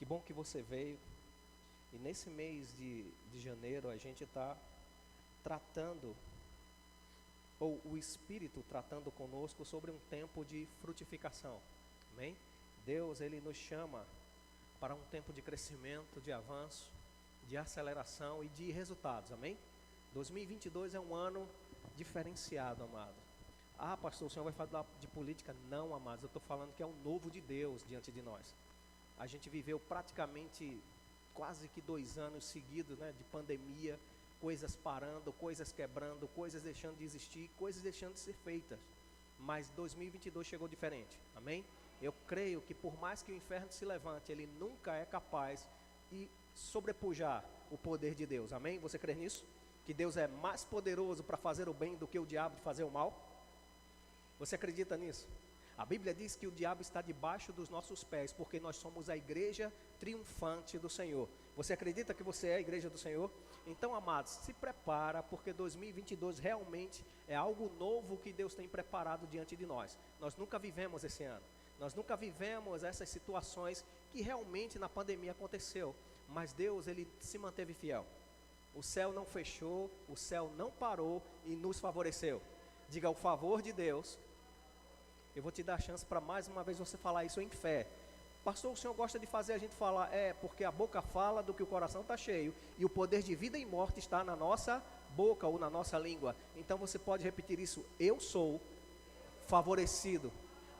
Que bom que você veio. E nesse mês de janeiro a gente está tratando, ou o Espírito tratando conosco sobre um tempo de frutificação. Amém? Deus, Ele nos chama para um tempo de crescimento, de avanço, de aceleração e de resultados. Amém? 2022 é um ano diferenciado, amado. Ah, pastor, o senhor vai falar de política? Não, amados, eu estou falando que é um novo de Deus diante de nós. A gente viveu praticamente quase que 2 anos seguidos, né, de pandemia, coisas parando, coisas quebrando, coisas deixando de existir, coisas deixando de ser feitas. Mas 2022 chegou diferente, amém? Eu creio que por mais que o inferno se levante, ele nunca é capaz de sobrepujar o poder de Deus, amém? Você crê nisso? Que Deus é mais poderoso para fazer o bem do que o diabo de fazer o mal? Você acredita nisso? A Bíblia diz que o diabo está debaixo dos nossos pés, porque nós somos a igreja triunfante do Senhor. Você acredita que você é a igreja do Senhor? Então, amados, se prepara, porque 2022 realmente é algo novo que Deus tem preparado diante de nós. Nós nunca vivemos esse ano. Nós nunca vivemos essas situações que realmente na pandemia aconteceu. Mas Deus, Ele se manteve fiel. O céu não fechou, o céu não parou e nos favoreceu. Diga, o favor de Deus. Eu vou te dar a chance para mais uma vez você falar isso em fé. Pastor, o senhor gosta de fazer a gente falar? É, porque a boca fala do que o coração está cheio. E o poder de vida e morte está na nossa boca ou na nossa língua. Então você pode repetir isso. Eu sou favorecido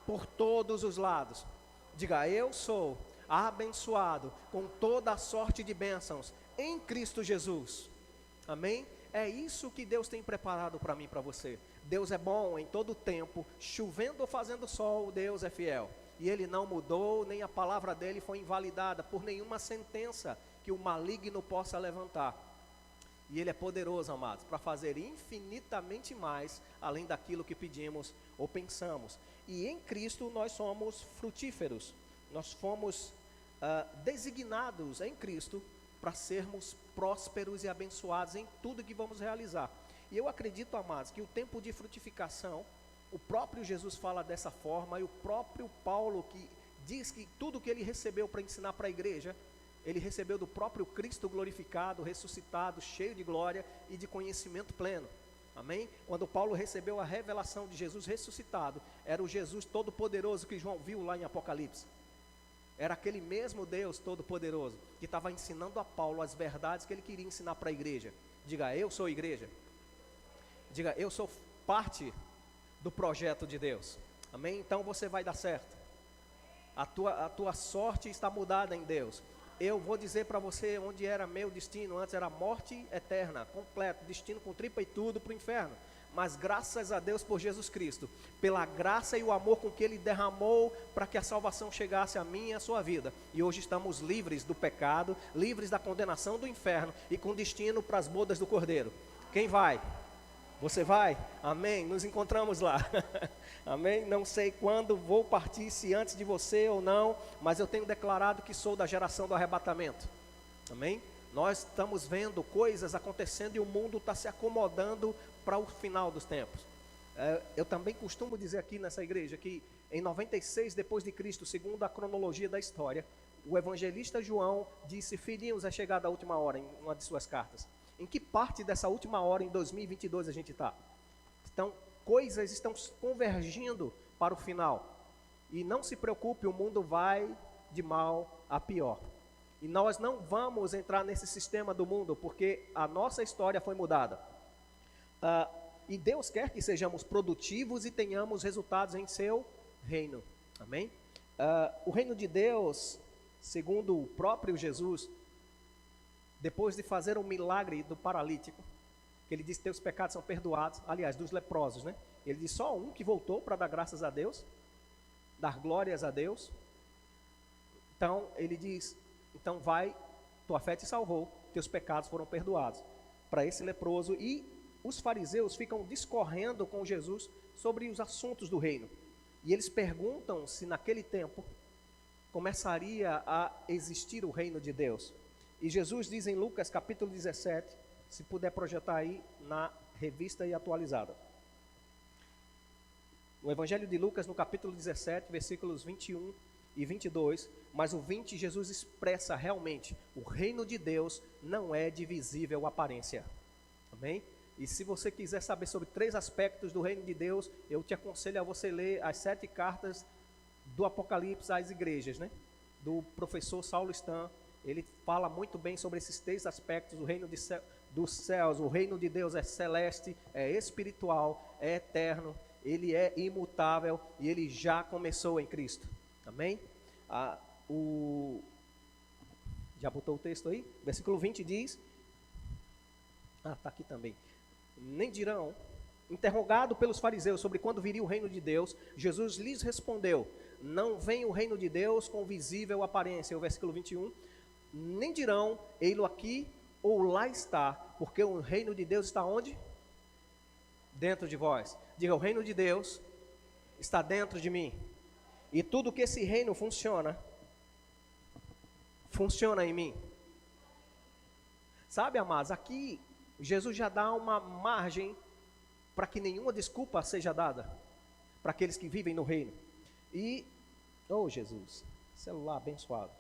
por todos os lados. Diga, eu sou abençoado com toda a sorte de bênçãos em Cristo Jesus. Amém? É isso que Deus tem preparado para mim e para você. Deus é bom em todo o tempo, chovendo ou fazendo sol, Deus é fiel. E Ele não mudou, nem a palavra dEle foi invalidada por nenhuma sentença que o maligno possa levantar. E Ele é poderoso, amados, para fazer infinitamente mais, além daquilo que pedimos ou pensamos. E em Cristo nós somos frutíferos. Nós fomos designados em Cristo para sermos prósperos e abençoados em tudo que vamos realizar. E eu acredito, amados, que o tempo de frutificação, o próprio Jesus fala dessa forma, e o próprio Paulo que diz que tudo que ele recebeu para ensinar para a igreja, ele recebeu do próprio Cristo glorificado, ressuscitado, cheio de glória e de conhecimento pleno. Amém? Quando Paulo recebeu a revelação de Jesus ressuscitado, era o Jesus todo-poderoso que João viu lá em Apocalipse. Era aquele mesmo Deus todo-poderoso que estava ensinando a Paulo as verdades que ele queria ensinar para a igreja. Diga, eu sou igreja. Diga, eu sou parte do projeto de Deus. Amém? Então você vai dar certo. A tua sorte está mudada em Deus. Eu vou dizer para você onde era meu destino. Antes era morte eterna, completo, destino com tripa e tudo para o inferno. Mas graças a Deus por Jesus Cristo, pela graça e o amor com que Ele derramou para que a salvação chegasse a mim e a sua vida. E hoje estamos livres do pecado, livres da condenação do inferno e com destino para as bodas do Cordeiro. Quem vai? Você vai? Amém? Nos encontramos lá. Amém? Não sei quando vou partir, se antes de você ou não, mas eu tenho declarado que sou da geração do arrebatamento. Amém? Nós estamos vendo coisas acontecendo e o mundo está se acomodando para o final dos tempos. Eu também costumo dizer aqui nessa igreja que em 96 depois de Cristo, segundo a cronologia da história, o evangelista João disse: filhinhos, é chegada a última hora, em uma de suas cartas. Em que parte dessa última hora em 2022 a gente está? Então, coisas estão convergindo para o final. E não se preocupe, o mundo vai de mal a pior. E nós não vamos entrar nesse sistema do mundo, porque a nossa história foi mudada. E Deus quer que sejamos produtivos e tenhamos resultados em seu reino. Amém? O reino de Deus, segundo o próprio Jesus, depois de fazer um milagre do paralítico, que ele disse que teus pecados são perdoados, aliás, dos leprosos, né? Ele disse só um que voltou para dar graças a Deus, dar glórias a Deus. Então, ele diz, então vai, tua fé te salvou, teus pecados foram perdoados. Para esse leproso, e os fariseus ficam discorrendo com Jesus sobre os assuntos do reino. E eles perguntam se naquele tempo começaria a existir o reino de Deus. E Jesus diz em Lucas capítulo 17, se puder projetar aí na revista e atualizada. No Evangelho de Lucas, no capítulo 17, versículos 21 e 22, mas o 20 Jesus expressa realmente, o reino de Deus não é de visível aparência. Amém? E se você quiser saber sobre 3 aspectos do reino de Deus, eu te aconselho a você ler as 7 cartas do Apocalipse às igrejas, né? Do professor Saulo Stan. Ele fala muito bem sobre esses 3 aspectos do reino dos céus. O reino de Deus é celeste, é espiritual, é eterno, ele é imutável e ele já começou em Cristo. Amém? Já botou o texto aí? Versículo 20 diz... está aqui também. Nem dirão, interrogado pelos fariseus sobre quando viria o reino de Deus, Jesus lhes respondeu, não vem o reino de Deus com visível aparência. O versículo 21, nem dirão, ei-lo aqui ou lá está, porque o reino de Deus está onde? Dentro de vós. Diga, o reino de Deus está dentro de mim. E tudo que esse reino funciona em mim. Sabe, amados, aqui Jesus já dá uma margem para que nenhuma desculpa seja dada para aqueles que vivem no reino. E, Jesus, celular abençoado.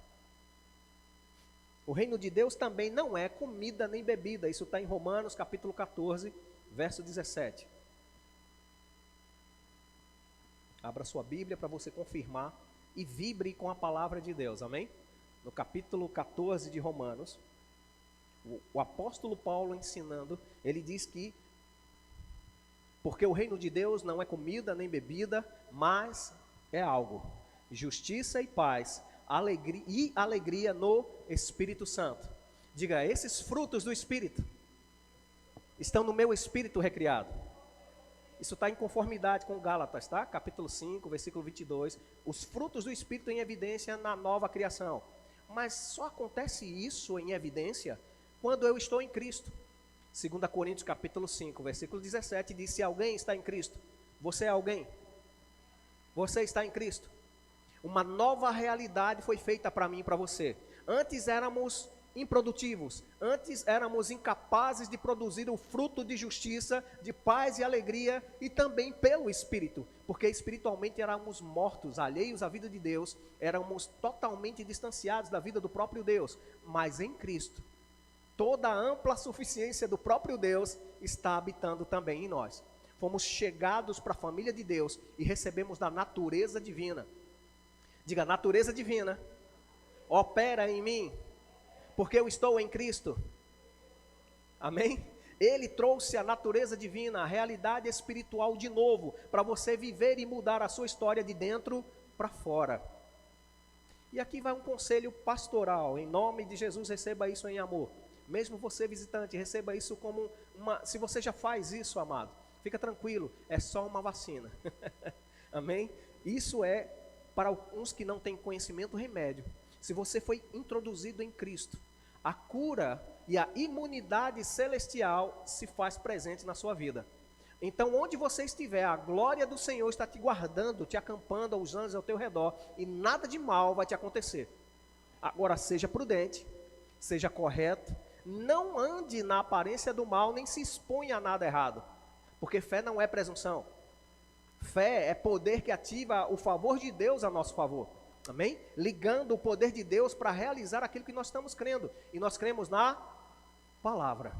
O reino de Deus também não é comida nem bebida. Isso está em Romanos capítulo 14, verso 17. Abra sua Bíblia para você confirmar e vibre com a palavra de Deus, amém? No capítulo 14 de Romanos, o apóstolo Paulo ensinando, ele diz que porque o reino de Deus não é comida nem bebida, mas é algo, justiça e paz, alegria no Espírito Santo. Diga, esses frutos do Espírito estão no meu espírito recriado. Isso está em conformidade com Gálatas, tá? Capítulo 5, versículo 22. Os frutos do Espírito em evidência na nova criação. Mas só acontece isso em evidência quando eu estou em Cristo. 2 Coríntios capítulo 5, versículo 17 diz, se alguém está em Cristo, você é alguém? Você está em Cristo. Uma nova realidade foi feita para mim e para você. Antes éramos improdutivos, antes éramos incapazes de produzir o fruto de justiça, de paz e alegria, e também pelo Espírito, porque espiritualmente éramos mortos, alheios à vida de Deus, éramos totalmente distanciados da vida do próprio Deus, mas em Cristo, toda a ampla suficiência do próprio Deus está habitando também em nós. Fomos chegados para a família de Deus e recebemos da natureza divina. Diga, natureza divina opera em mim, porque eu estou em Cristo. Amém? Ele trouxe a natureza divina, a realidade espiritual de novo, para você viver e mudar a sua história de dentro para fora. E aqui vai um conselho pastoral, em nome de Jesus, receba isso em amor. Mesmo você visitante, receba isso como se você já faz isso, amado, fica tranquilo, é só uma vacina. Amém? Isso é para uns que não têm conhecimento, remédio. Se você foi introduzido em Cristo, a cura e a imunidade celestial se faz presente na sua vida. Então, onde você estiver, a glória do Senhor está te guardando, te acampando, os anjos ao teu redor, e nada de mal vai te acontecer. Agora, seja prudente, seja correto, não ande na aparência do mal, nem se exponha a nada errado, porque fé não é presunção. Fé é poder que ativa o favor de Deus a nosso favor. Amém? Ligando o poder de Deus para realizar aquilo que nós estamos crendo. E nós cremos na palavra.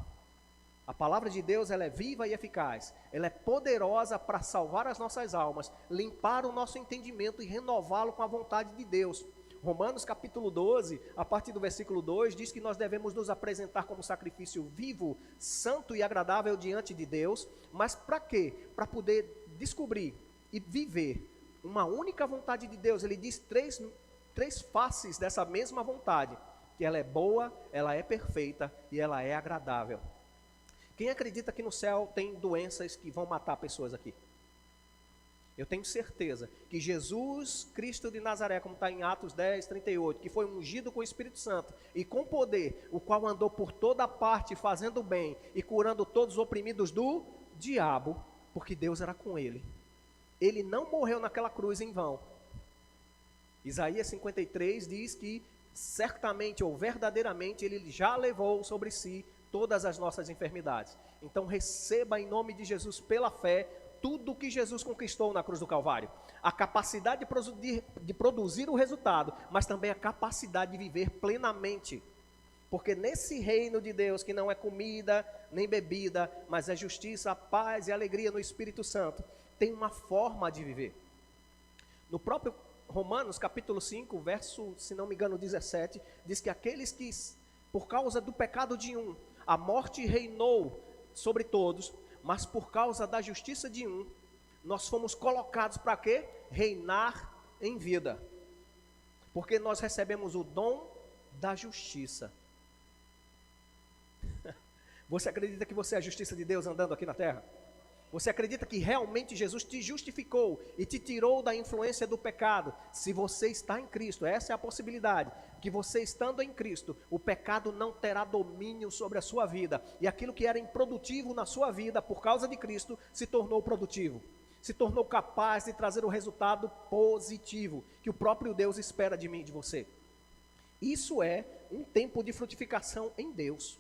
A palavra de Deus, ela é viva e eficaz. Ela é poderosa para salvar as nossas almas, limpar o nosso entendimento e renová-lo com a vontade de Deus. Romanos capítulo 12, a partir do versículo 2, diz que nós devemos nos apresentar como sacrifício vivo, santo e agradável diante de Deus. Mas para quê? Para poder descobrir e viver uma única vontade de Deus. Ele diz três faces dessa mesma vontade, que ela é boa, ela é perfeita e ela é agradável. Quem acredita que no céu tem doenças que vão matar pessoas aqui? Eu tenho certeza que Jesus Cristo de Nazaré, como está em Atos 10, 38, que foi ungido com o Espírito Santo e com poder, o qual andou por toda parte fazendo bem e curando todos os oprimidos do diabo, porque Deus era com ele. Ele não morreu naquela cruz em vão. Isaías 53 diz que certamente ou verdadeiramente ele já levou sobre si todas as nossas enfermidades. Então receba em nome de Jesus pela fé tudo que Jesus conquistou na cruz do Calvário. A capacidade de produzir o resultado, mas também a capacidade de viver plenamente. Porque nesse reino de Deus, que não é comida nem bebida, mas é justiça, paz e alegria no Espírito Santo, tem uma forma de viver. No próprio Romanos, capítulo 5, verso, se não me engano, 17, diz que aqueles que, por causa do pecado de um, a morte reinou sobre todos, mas por causa da justiça de um, nós fomos colocados para quê? Reinar em vida. Porque nós recebemos o dom da justiça. Você acredita que você é a justiça de Deus andando aqui na terra? Você acredita que realmente Jesus te justificou e te tirou da influência do pecado? Se você está em Cristo, essa é a possibilidade, que você estando em Cristo, o pecado não terá domínio sobre a sua vida, e aquilo que era improdutivo na sua vida, por causa de Cristo, se tornou produtivo, se tornou capaz de trazer o resultado positivo, que o próprio Deus espera de mim e de você. Isso é um tempo de frutificação em Deus.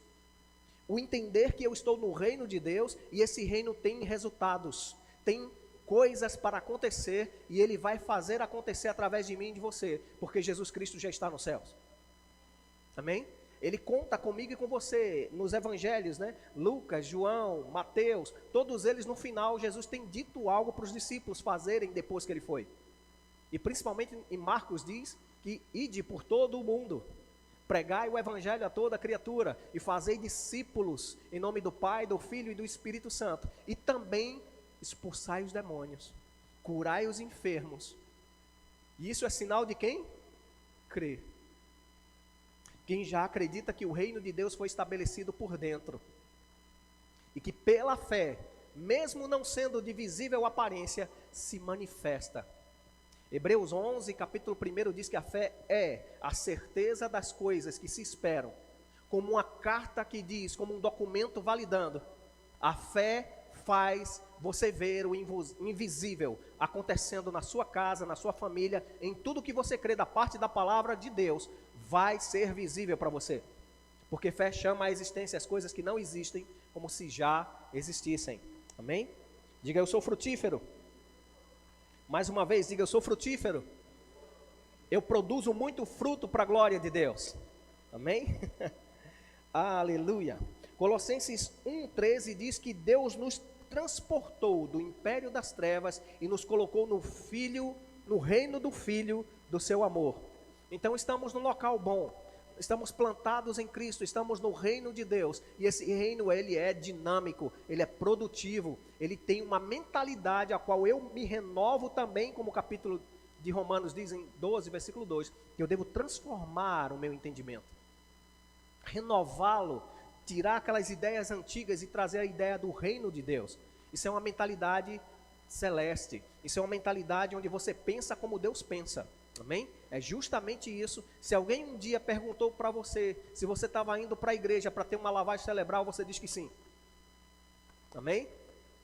O entender que eu estou no reino de Deus e esse reino tem resultados, tem coisas para acontecer e Ele vai fazer acontecer através de mim e de você, porque Jesus Cristo já está nos céus. Amém? Ele conta comigo e com você nos evangelhos, né? Lucas, João, Mateus, todos eles no final Jesus tem dito algo para os discípulos fazerem depois que Ele foi. E principalmente em Marcos diz que ide por todo o mundo, pregai o evangelho a toda criatura e fazei discípulos em nome do Pai, do Filho e do Espírito Santo. E também expulsai os demônios, curai os enfermos. E isso é sinal de quem? Crê. Quem já acredita que o reino de Deus foi estabelecido por dentro. E que pela fé, mesmo não sendo de visível aparência, se manifesta. Hebreus 11, capítulo 1 diz que a fé é a certeza das coisas que se esperam, como uma carta que diz, como um documento validando. A fé faz você ver o invisível acontecendo na sua casa, na sua família, em tudo que você crê da parte da palavra de Deus, vai ser visível para você. Porque fé chama à existência as coisas que não existem, como se já existissem. Amém? Diga, eu sou frutífero. Mais uma vez, diga, eu sou frutífero. Eu produzo muito fruto para a glória de Deus. Amém? Aleluia. Colossenses 1,13 diz que Deus nos transportou do império das trevas e nos colocou no reino do Filho do seu amor. Então estamos num local bom. Estamos plantados em Cristo, estamos no reino de Deus, e esse reino ele é dinâmico, ele é produtivo, ele tem uma mentalidade a qual eu me renovo também, como o capítulo de Romanos diz em 12, versículo 2, que eu devo transformar o meu entendimento, renová-lo, tirar aquelas ideias antigas e trazer a ideia do reino de Deus. Isso é uma mentalidade celeste, isso é uma mentalidade onde você pensa como Deus pensa. Amém? É justamente isso. Se alguém um dia perguntou para você se você estava indo para a igreja para ter uma lavagem cerebral, você diz que sim. Amém?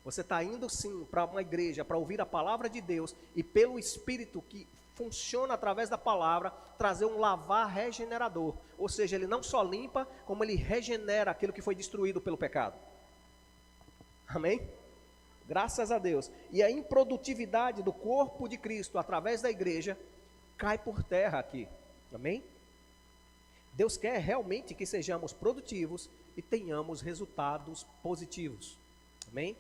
Você está indo sim para uma igreja para ouvir a palavra de Deus e pelo Espírito que funciona através da palavra, trazer um lavar regenerador. Ou seja, ele não só limpa, como ele regenera aquilo que foi destruído pelo pecado. Amém? Graças a Deus. E a improdutividade do corpo de Cristo através da igreja cai por terra aqui, amém? Deus quer realmente que sejamos produtivos e tenhamos resultados positivos, amém?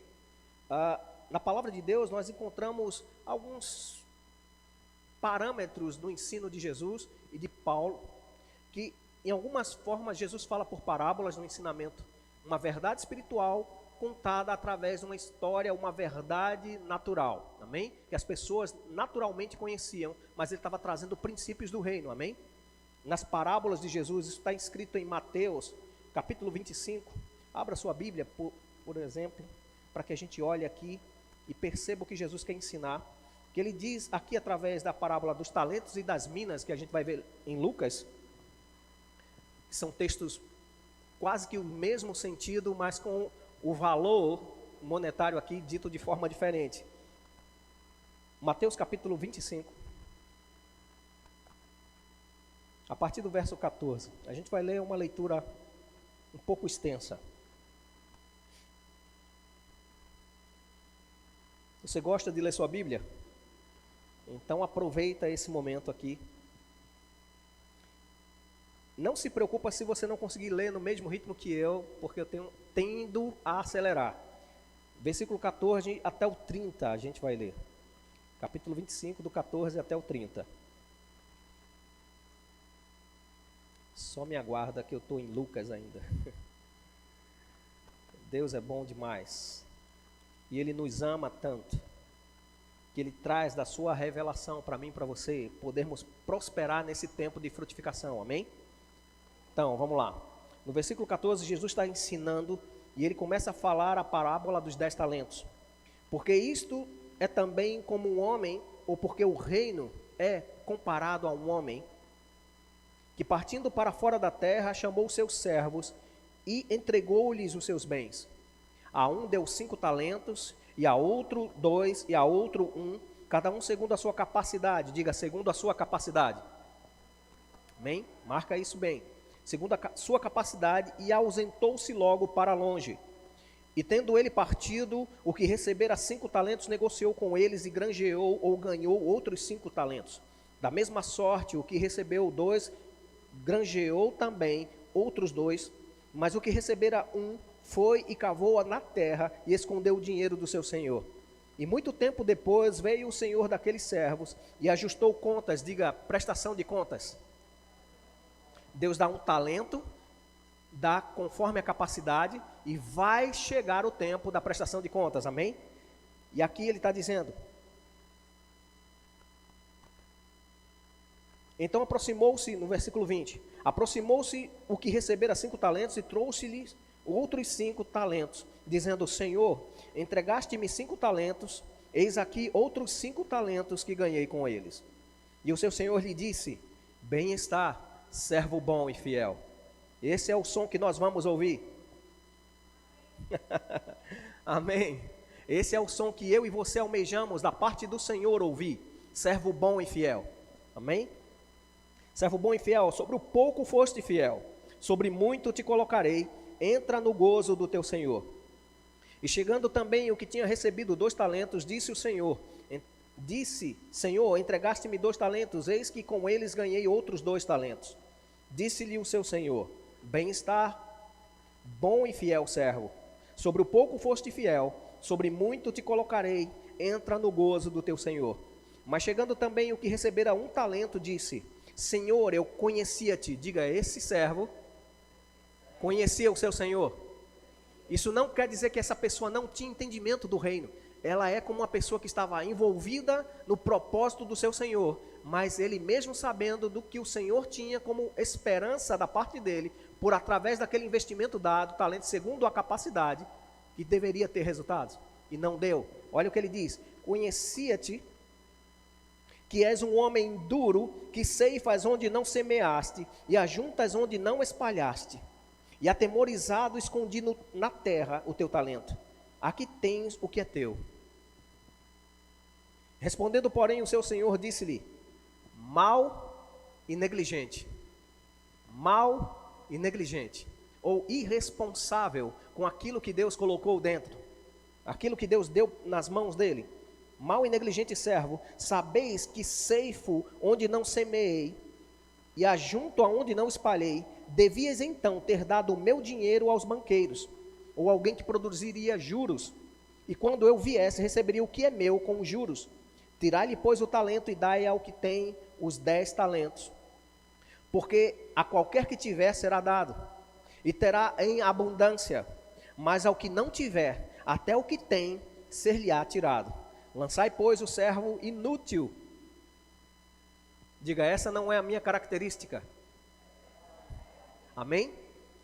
Na palavra de Deus nós encontramos alguns parâmetros do ensino de Jesus e de Paulo, que em algumas formas Jesus fala por parábolas no ensinamento, uma verdade espiritual contada através de uma história, uma verdade natural, amém? Que as pessoas naturalmente conheciam, mas ele estava trazendo princípios do reino, amém? Nas parábolas de Jesus, isso está escrito em Mateus, capítulo 25, abra sua Bíblia, por exemplo, para que a gente olhe aqui e perceba o que Jesus quer ensinar, que ele diz aqui através da parábola dos talentos e das minas, que a gente vai ver em Lucas, que são textos quase que o mesmo sentido, mas com o valor monetário aqui dito de forma diferente. Mateus capítulo 25, a partir do verso 14. A gente vai ler uma leitura um pouco extensa. Você gosta de ler sua Bíblia? Então aproveita esse momento aqui. Não se preocupa se você não conseguir ler no mesmo ritmo que eu, porque eu tendo a acelerar. Versículo 14 até o 30 a gente vai ler. Capítulo 25, do 14 até o 30. Só me aguarda que eu estou em Lucas ainda. Deus é bom demais. E Ele nos ama tanto, que Ele traz da sua revelação para mim e para você, podermos prosperar nesse tempo de frutificação, amém? Então, vamos lá. No versículo 14, Jesus está ensinando e Ele começa a falar a parábola dos 10 talentos. Porque isto é também como um homem, ou porque o reino é comparado a um homem, que partindo para fora da terra, chamou seus servos e entregou-lhes os seus bens. A um deu 5 talentos, e a outro 2, e a outro 1, cada um segundo a sua capacidade. Diga, segundo a sua capacidade. Amém? Marca isso bem. Segundo a sua capacidade, e ausentou-se logo para longe. E tendo ele partido, o que recebera 5 talentos, negociou com eles e granjeou ou ganhou outros 5 talentos. Da mesma sorte, o que recebeu 2, granjeou também outros 2, mas o que recebera 1, foi e cavou na terra e escondeu o dinheiro do seu senhor. E muito tempo depois veio o senhor daqueles servos e ajustou contas. Diga, prestação de contas. Deus dá um talento, dá conforme a capacidade, e vai chegar o tempo da prestação de contas, amém? E aqui ele está dizendo: então aproximou-se, no versículo 20, aproximou-se o que recebera 5 talentos e trouxe-lhes outros 5 talentos, dizendo: Senhor, entregaste-me 5 talentos, eis aqui outros 5 talentos que ganhei com eles. E o seu senhor lhe disse: bem está, servo bom e fiel. Esse é o som que nós vamos ouvir. Amém. Esse é o som que eu e você almejamos da parte do Senhor ouvir. Servo bom e fiel. Amém? Servo bom e fiel, sobre o pouco foste fiel, sobre muito te colocarei, entra no gozo do teu Senhor. E chegando também o que tinha recebido 2 talentos, disse o Senhor, Senhor, entregaste-me 2 talentos, eis que com eles ganhei outros 2 talentos. Disse-lhe o seu Senhor: bem está, bom e fiel servo, sobre o pouco foste fiel, sobre muito te colocarei, entra no gozo do teu Senhor. Mas chegando também o que recebera 1 talento, disse: Senhor, eu conhecia-te. Diga, esse servo conhecia o seu Senhor. Isso não quer dizer que essa pessoa não tinha entendimento do reino. Ela é como uma pessoa que estava envolvida no propósito do seu Senhor, mas ele mesmo sabendo do que o Senhor tinha como esperança da parte dele, por através daquele investimento dado, talento segundo a capacidade, que deveria ter resultados, e não deu. Olha o que ele diz: conhecia-te, que és um homem duro, que ceifas onde não semeaste, e ajuntas onde não espalhaste. E atemorizado escondi na terra o teu talento. Aqui tens o que é teu. Respondendo, porém, o seu senhor disse-lhe: mal e negligente. Mal e negligente. Ou irresponsável com aquilo que Deus colocou dentro. Aquilo que Deus deu nas mãos dele. Mal e negligente servo, sabeis que ceifo onde não semeei, e ajunto aonde não espalhei. Devias então ter dado o meu dinheiro aos banqueiros, ou alguém que produziria juros, e quando eu viesse, receberia o que é meu com juros. Tirai-lhe, pois, o talento e dai ao que tem os 10 talentos. Porque a qualquer que tiver será dado, e terá em abundância, mas ao que não tiver, até o que tem, ser-lhe-á tirado. Lançai, pois, o servo inútil. Diga, essa não é a minha característica. Amém?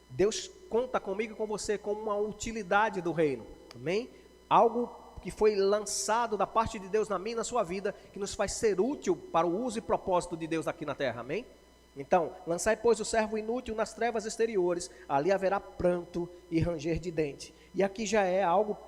Deus conta comigo e com você como uma utilidade do reino. Amém? Algo que foi lançado da parte de Deus na minha e na sua vida, que nos faz ser útil para o uso e propósito de Deus aqui na terra. Amém? Então, lançai, pois, o servo inútil nas trevas exteriores, ali haverá pranto e ranger de dente. E aqui já é algo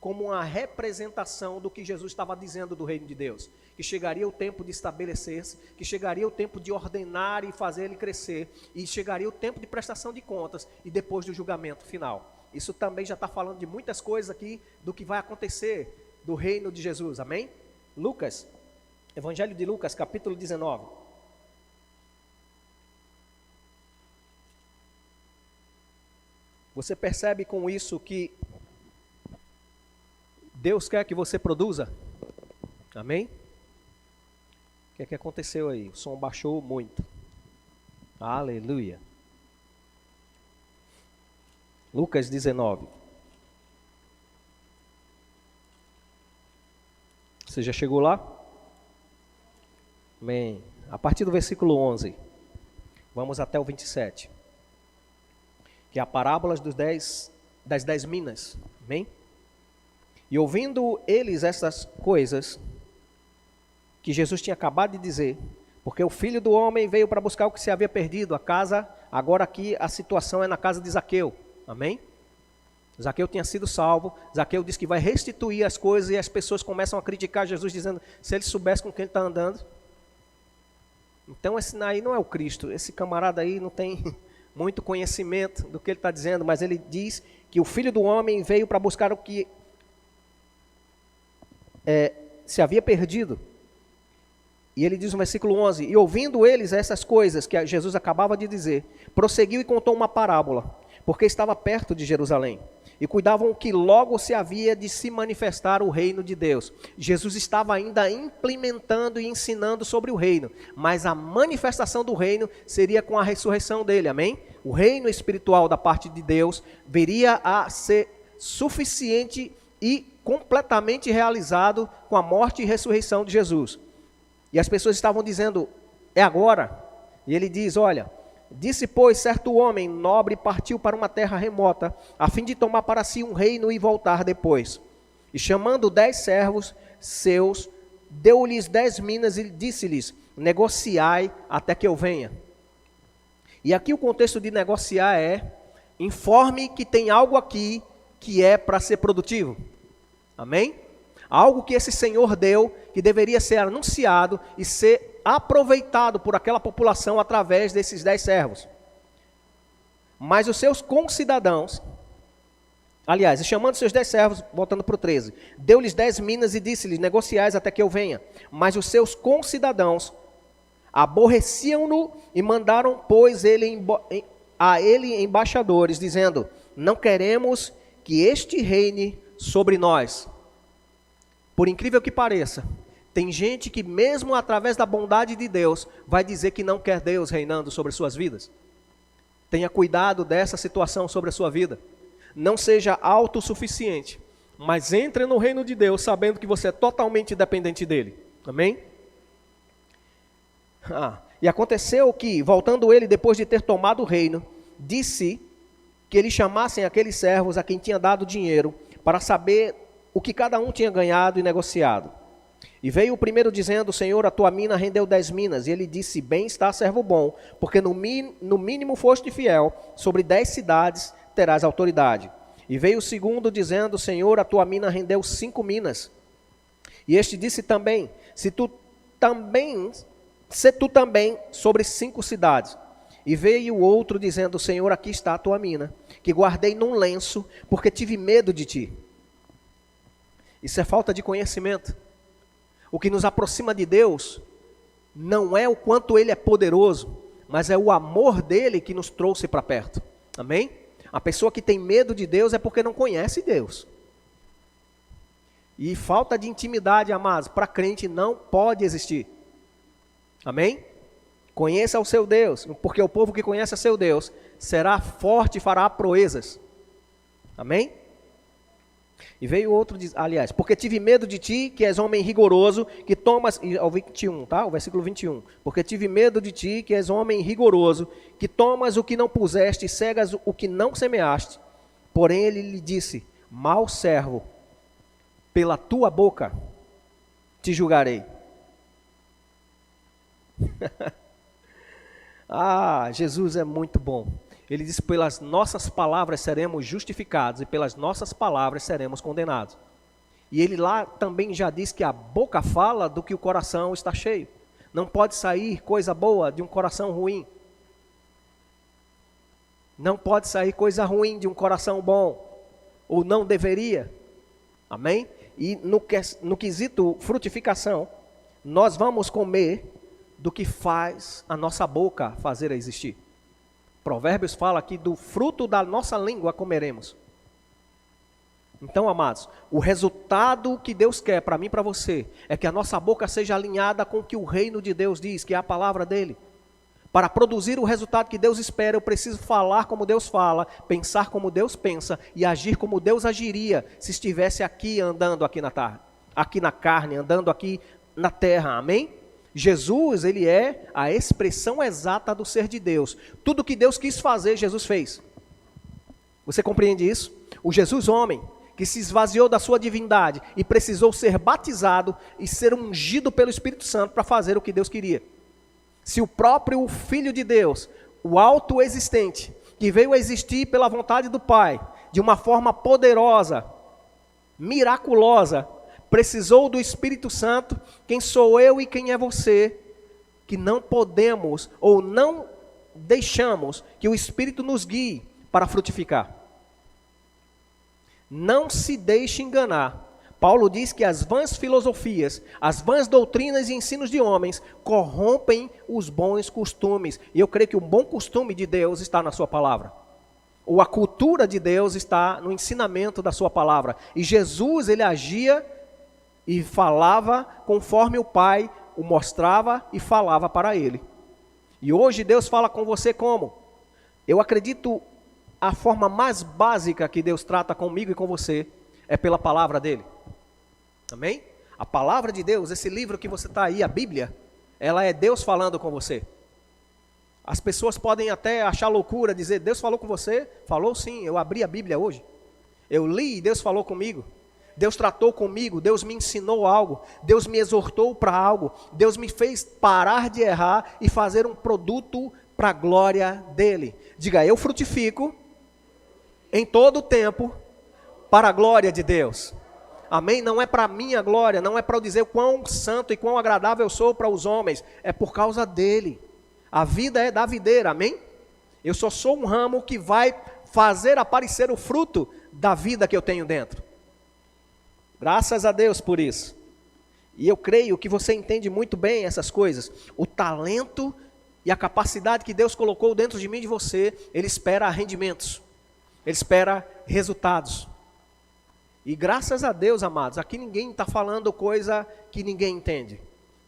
como uma representação do que Jesus estava dizendo do reino de Deus, que chegaria o tempo de estabelecer-se, que chegaria o tempo de ordenar e fazer ele crescer, e chegaria o tempo de prestação de contas, e depois do julgamento final. Isso também já está falando de muitas coisas aqui, do que vai acontecer do reino de Jesus, amém? Lucas, Evangelho de Lucas, capítulo 19. Você percebe com isso que Deus quer que você produza? Amém? O que aconteceu aí? O som baixou muito. Aleluia. Lucas 19. Você já chegou lá? Amém. A partir do versículo 11, vamos até o 27. Que é a parábola das 10 minas. Amém? E ouvindo eles essas coisas que Jesus tinha acabado de dizer, porque o Filho do Homem veio para buscar o que se havia perdido, a casa, agora aqui a situação é na casa de Zaqueu, amém? Zaqueu tinha sido salvo, Zaqueu diz que vai restituir as coisas e as pessoas começam a criticar Jesus, dizendo, se ele soubesse com quem ele está andando. Então esse aí não é o Cristo, esse camarada aí não tem muito conhecimento do que ele está dizendo, mas ele diz que o Filho do Homem veio para buscar o que se havia perdido. E ele diz no versículo 11, e ouvindo eles essas coisas que Jesus acabava de dizer, prosseguiu e contou uma parábola, porque estava perto de Jerusalém, e cuidavam que logo se havia de se manifestar o reino de Deus. Jesus estava ainda implementando e ensinando sobre o reino, mas a manifestação do reino seria com a ressurreição dele, amém? O reino espiritual da parte de Deus viria a ser suficiente e completamente realizado com a morte e ressurreição de Jesus. E as pessoas estavam dizendo, é agora. E ele diz, olha, disse pois certo homem nobre partiu para uma terra remota, a fim de tomar para si um reino e voltar depois. E chamando 10 servos seus, deu-lhes 10 minas e disse-lhes, negociai até que eu venha. E aqui o contexto de negociar é, informe que tem algo aqui que é para ser produtivo. Amém? Algo que esse Senhor deu, que deveria ser anunciado e ser aproveitado por aquela população através desses 10 servos. Mas os seus concidadãos, aliás, chamando seus 10 servos, voltando para o 13, deu-lhes 10 minas e disse-lhes, negociais até que eu venha. Mas os seus concidadãos aborreciam-no e mandaram, pois, a ele embaixadores, dizendo, não queremos que este reine sobre nós. Por incrível que pareça, tem gente que mesmo através da bondade de Deus, vai dizer que não quer Deus reinando sobre suas vidas. Tenha cuidado dessa situação sobre a sua vida. Não seja autossuficiente, mas entre no reino de Deus sabendo que você é totalmente dependente dele. Amém? E aconteceu que, voltando ele depois de ter tomado o reino, disse que eles chamassem aqueles servos a quem tinha dado dinheiro, para saber o que cada um tinha ganhado e negociado. E veio o primeiro dizendo, Senhor, a tua mina rendeu 10 minas. E ele disse, bem está, servo bom, porque no mínimo foste fiel, sobre 10 cidades terás autoridade. E veio o segundo dizendo, Senhor, a tua mina rendeu 5 minas. E este disse também, se tu também sobre 5 cidades. E veio o outro dizendo, Senhor, aqui está a tua mina, que guardei num lenço, porque tive medo de ti. Isso é falta de conhecimento. O que nos aproxima de Deus não é o quanto Ele é poderoso, mas é o amor dEle que nos trouxe para perto. Amém? A pessoa que tem medo de Deus é porque não conhece Deus. E falta de intimidade, amados, para crente não pode existir. Amém? Conheça o seu Deus, porque o povo que conhece o seu Deus será forte e fará proezas. Amém? E veio outro, aliás, porque tive medo de ti, que és homem rigoroso, que tomas, ao 21, tá? O versículo 21. Porque tive medo de ti, que és homem rigoroso, que tomas o que não puseste e cegas o que não semeaste. Porém ele lhe disse, mau servo, pela tua boca te julgarei. Jesus é muito bom. Ele diz, pelas nossas palavras seremos justificados e pelas nossas palavras seremos condenados. E ele lá também já diz que a boca fala do que o coração está cheio. Não pode sair coisa boa de um coração ruim. Não pode sair coisa ruim de um coração bom. Ou não deveria. Amém? E no quesito frutificação, nós vamos comer do que faz a nossa boca fazer existir. Provérbios fala que do fruto da nossa língua comeremos. Então, amados, o resultado que Deus quer para mim e para você é que a nossa boca seja alinhada com o que o reino de Deus diz, que é a palavra dele. Para produzir o resultado que Deus espera, eu preciso falar como Deus fala, pensar como Deus pensa e agir como Deus agiria se estivesse aqui andando aqui na carne, andando aqui na terra. Amém? Jesus, ele é a expressão exata do ser de Deus. Tudo que Deus quis fazer, Jesus fez. Você compreende isso? O Jesus homem, que se esvaziou da sua divindade e precisou ser batizado e ser ungido pelo Espírito Santo para fazer o que Deus queria. Se o próprio Filho de Deus, o autoexistente, que veio a existir pela vontade do Pai, de uma forma poderosa, miraculosa, precisou do Espírito Santo, quem sou eu e quem é você, que não podemos ou não deixamos que o Espírito nos guie para frutificar. Não se deixe enganar. Paulo diz que as vãs filosofias, as vãs doutrinas e ensinos de homens corrompem os bons costumes. E eu creio que o bom costume de Deus está na sua palavra. Ou a cultura de Deus está no ensinamento da sua palavra. E Jesus, ele agia e falava conforme o Pai o mostrava e falava para ele. E hoje Deus fala com você como? Eu acredito a forma mais básica que Deus trata comigo e com você é pela palavra dele. Amém? A palavra de Deus, esse livro que você está aí, a Bíblia, ela é Deus falando com você. As pessoas podem até achar loucura, dizer, Deus falou com você? Falou sim, eu abri a Bíblia hoje. Eu li e Deus falou comigo. Deus tratou comigo, Deus me ensinou algo, Deus me exortou para algo, Deus me fez parar de errar e fazer um produto para a glória dele. Diga, eu frutifico em todo o tempo para a glória de Deus. Amém? Não é para a minha glória, não é para eu dizer o quão santo e quão agradável eu sou para os homens, é por causa dele. A vida é da videira, amém? Eu só sou um ramo que vai fazer aparecer o fruto da vida que eu tenho dentro. Graças a Deus por isso. E eu creio que você entende muito bem essas coisas. O talento e a capacidade que Deus colocou dentro de mim e de você, ele espera rendimentos. Ele espera resultados. E graças a Deus, amados, aqui ninguém está falando coisa que ninguém entende.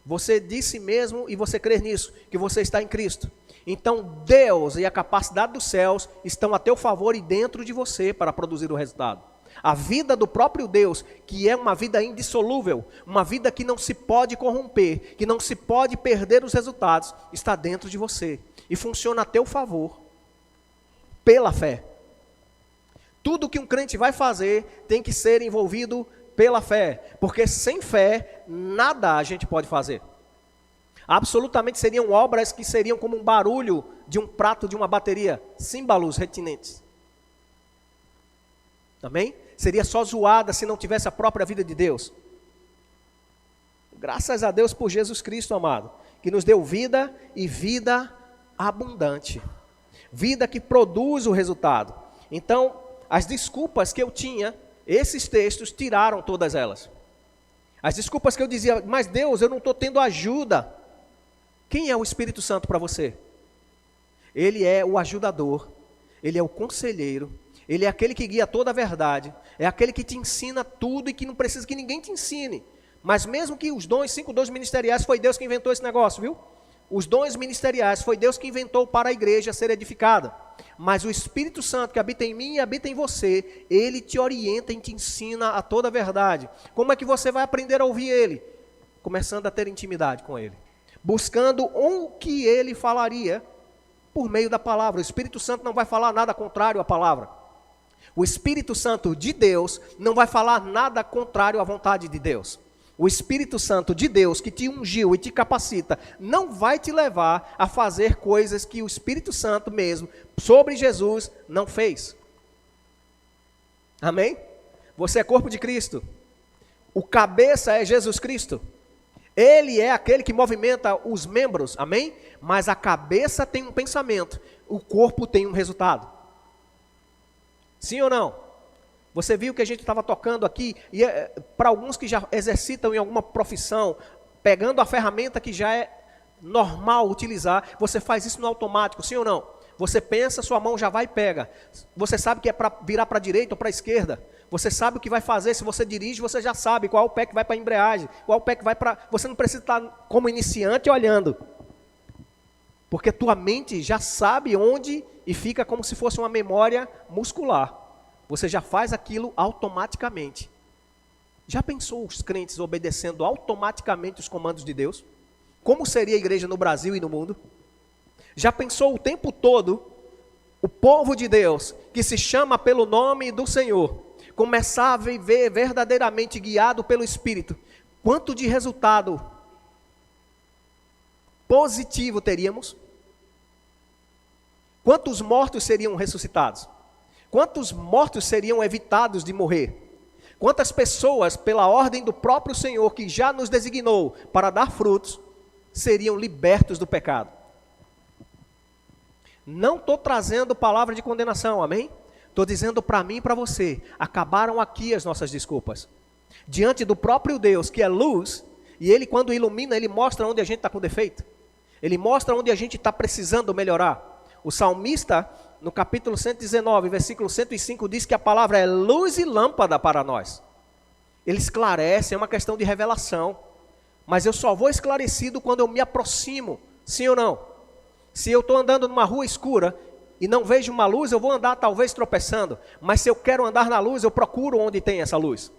Você disse mesmo e você crê nisso, que você está em Cristo. Então Deus e a capacidade dos céus estão a teu favor e dentro de você para produzir o resultado. A vida do próprio Deus, que é uma vida indissolúvel, uma vida que não se pode corromper, que não se pode perder os resultados, está dentro de você e funciona a teu favor, pela fé. Tudo que um crente vai fazer tem que ser envolvido pela fé, porque sem fé, nada a gente pode fazer. Absolutamente seriam obras que seriam como um barulho de um prato de uma bateria, símbolos retinentes. Amém? Seria só zoada se não tivesse a própria vida de Deus. Graças a Deus por Jesus Cristo, amado, que nos deu vida e vida abundante. Vida que produz o resultado. Então, as desculpas que eu tinha, esses textos tiraram todas elas. As desculpas que eu dizia, mas Deus, eu não estou tendo ajuda. Quem é o Espírito Santo para você? Ele é o ajudador, ele é o conselheiro, ele é aquele que guia toda a verdade, é aquele que te ensina tudo e que não precisa que ninguém te ensine. Mas mesmo que os dons, 5 dons ministeriais, foi Deus que inventou esse negócio, viu? Os dons ministeriais foi Deus que inventou para a igreja ser edificada. Mas o Espírito Santo que habita em mim e habita em você, ele te orienta e te ensina a toda a verdade. Como é que você vai aprender a ouvir ele? Começando a ter intimidade com ele. Buscando o que ele falaria por meio da palavra. O Espírito Santo não vai falar nada contrário à palavra. O Espírito Santo de Deus não vai falar nada contrário à vontade de Deus. O Espírito Santo de Deus que te ungiu e te capacita não vai te levar a fazer coisas que o Espírito Santo mesmo, sobre Jesus, não fez. Amém? Você é corpo de Cristo. O cabeça é Jesus Cristo. Ele é aquele que movimenta os membros, amém? Mas a cabeça tem um pensamento, o corpo tem um resultado. Sim ou não? Você viu que a gente estava tocando aqui, e para alguns que já exercitam em alguma profissão, pegando a ferramenta que já é normal utilizar, você faz isso no automático, sim ou não? Você pensa, sua mão já vai e pega. Você sabe que é para virar para a direita ou para a esquerda. Você sabe o que vai fazer, se você dirige, você já sabe qual é o pé que vai para a embreagem, qual é o pé que vai para... Você não precisa estar como iniciante olhando. Porque tua mente já sabe onde e fica como se fosse uma memória muscular. Você já faz aquilo automaticamente. Já pensou os crentes obedecendo automaticamente os comandos de Deus? Como seria a igreja no Brasil e no mundo? Já pensou o tempo todo o povo de Deus, que se chama pelo nome do Senhor, começar a viver verdadeiramente guiado pelo Espírito? Quanto de resultado positivo teríamos? Quantos mortos seriam ressuscitados? Quantos mortos seriam evitados de morrer? Quantas pessoas, pela ordem do próprio Senhor, que já nos designou para dar frutos, seriam libertos do pecado? Não estou trazendo palavra de condenação, amém? Estou dizendo para mim e para você, acabaram aqui as nossas desculpas. Diante do próprio Deus, que é luz, e Ele quando ilumina, Ele mostra onde a gente está com defeito. Ele mostra onde a gente está precisando melhorar. O salmista, no capítulo 119, versículo 105, diz que a palavra é luz e lâmpada para nós. Ele esclarece, é uma questão de revelação. Mas eu só vou esclarecido quando eu me aproximo, sim ou não? Se eu estou andando numa rua escura e não vejo uma luz, eu vou andar talvez tropeçando. Mas se eu quero andar na luz, eu procuro onde tem essa luz.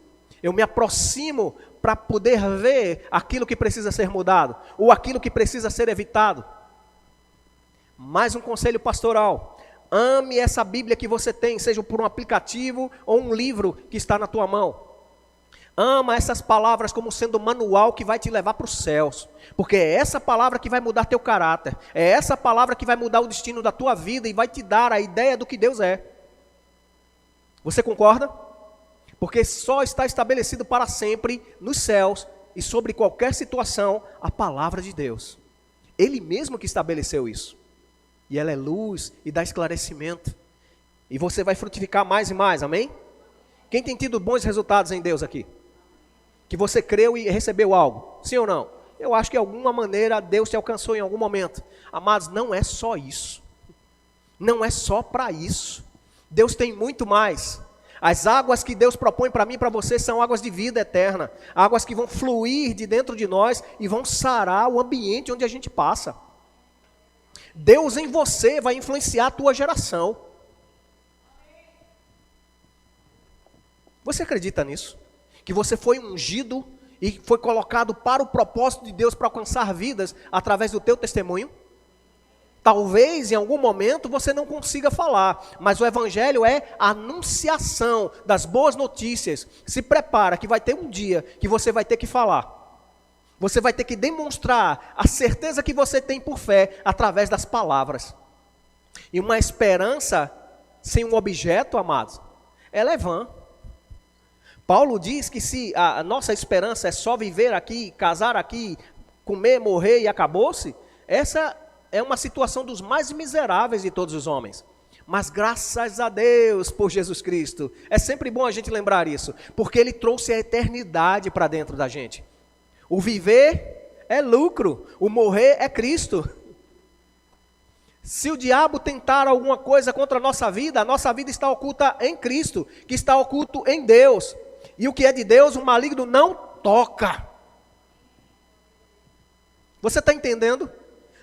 Eu me aproximo para poder ver aquilo que precisa ser mudado, ou aquilo que precisa ser evitado. Mais um conselho pastoral: ame essa Bíblia que você tem, seja por um aplicativo ou um livro que está na tua mão. Ama essas palavras como sendo um manual que vai te levar para os céus, porque é essa palavra que vai mudar teu caráter, é essa palavra que vai mudar o destino da tua vida e vai te dar a ideia do que Deus é. Você concorda? Porque só está estabelecido para sempre nos céus e sobre qualquer situação a palavra de Deus. Ele mesmo que estabeleceu isso. E ela é luz e dá esclarecimento. E você vai frutificar mais e mais, amém? Quem tem tido bons resultados em Deus aqui? Que você creu e recebeu algo, sim ou não? Eu acho que de alguma maneira Deus te alcançou em algum momento. Amados, não é só isso. Não é só para isso. Deus tem muito mais. As águas que Deus propõe para mim e para você são águas de vida eterna. Águas que vão fluir de dentro de nós e vão sarar o ambiente onde a gente passa. Deus em você vai influenciar a tua geração. Você acredita nisso? Que você foi ungido e foi colocado para o propósito de Deus para alcançar vidas através do teu testemunho? Talvez em algum momento você não consiga falar, mas o evangelho é a anunciação das boas notícias. Se prepara que vai ter um dia que você vai ter que falar. Você vai ter que demonstrar a certeza que você tem por fé através das palavras. E uma esperança sem um objeto, amados, ela é vã. Paulo diz que se a nossa esperança é só viver aqui, casar aqui, comer, morrer e acabou-se, essa é uma situação dos mais miseráveis de todos os homens. Mas graças a Deus por Jesus Cristo. É sempre bom a gente lembrar isso, porque Ele trouxe a eternidade para dentro da gente. O viver é lucro, o morrer é Cristo. Se o diabo tentar alguma coisa contra a nossa vida está oculta em Cristo, que está oculto em Deus. E o que é de Deus, o maligno não toca. Você está entendendo?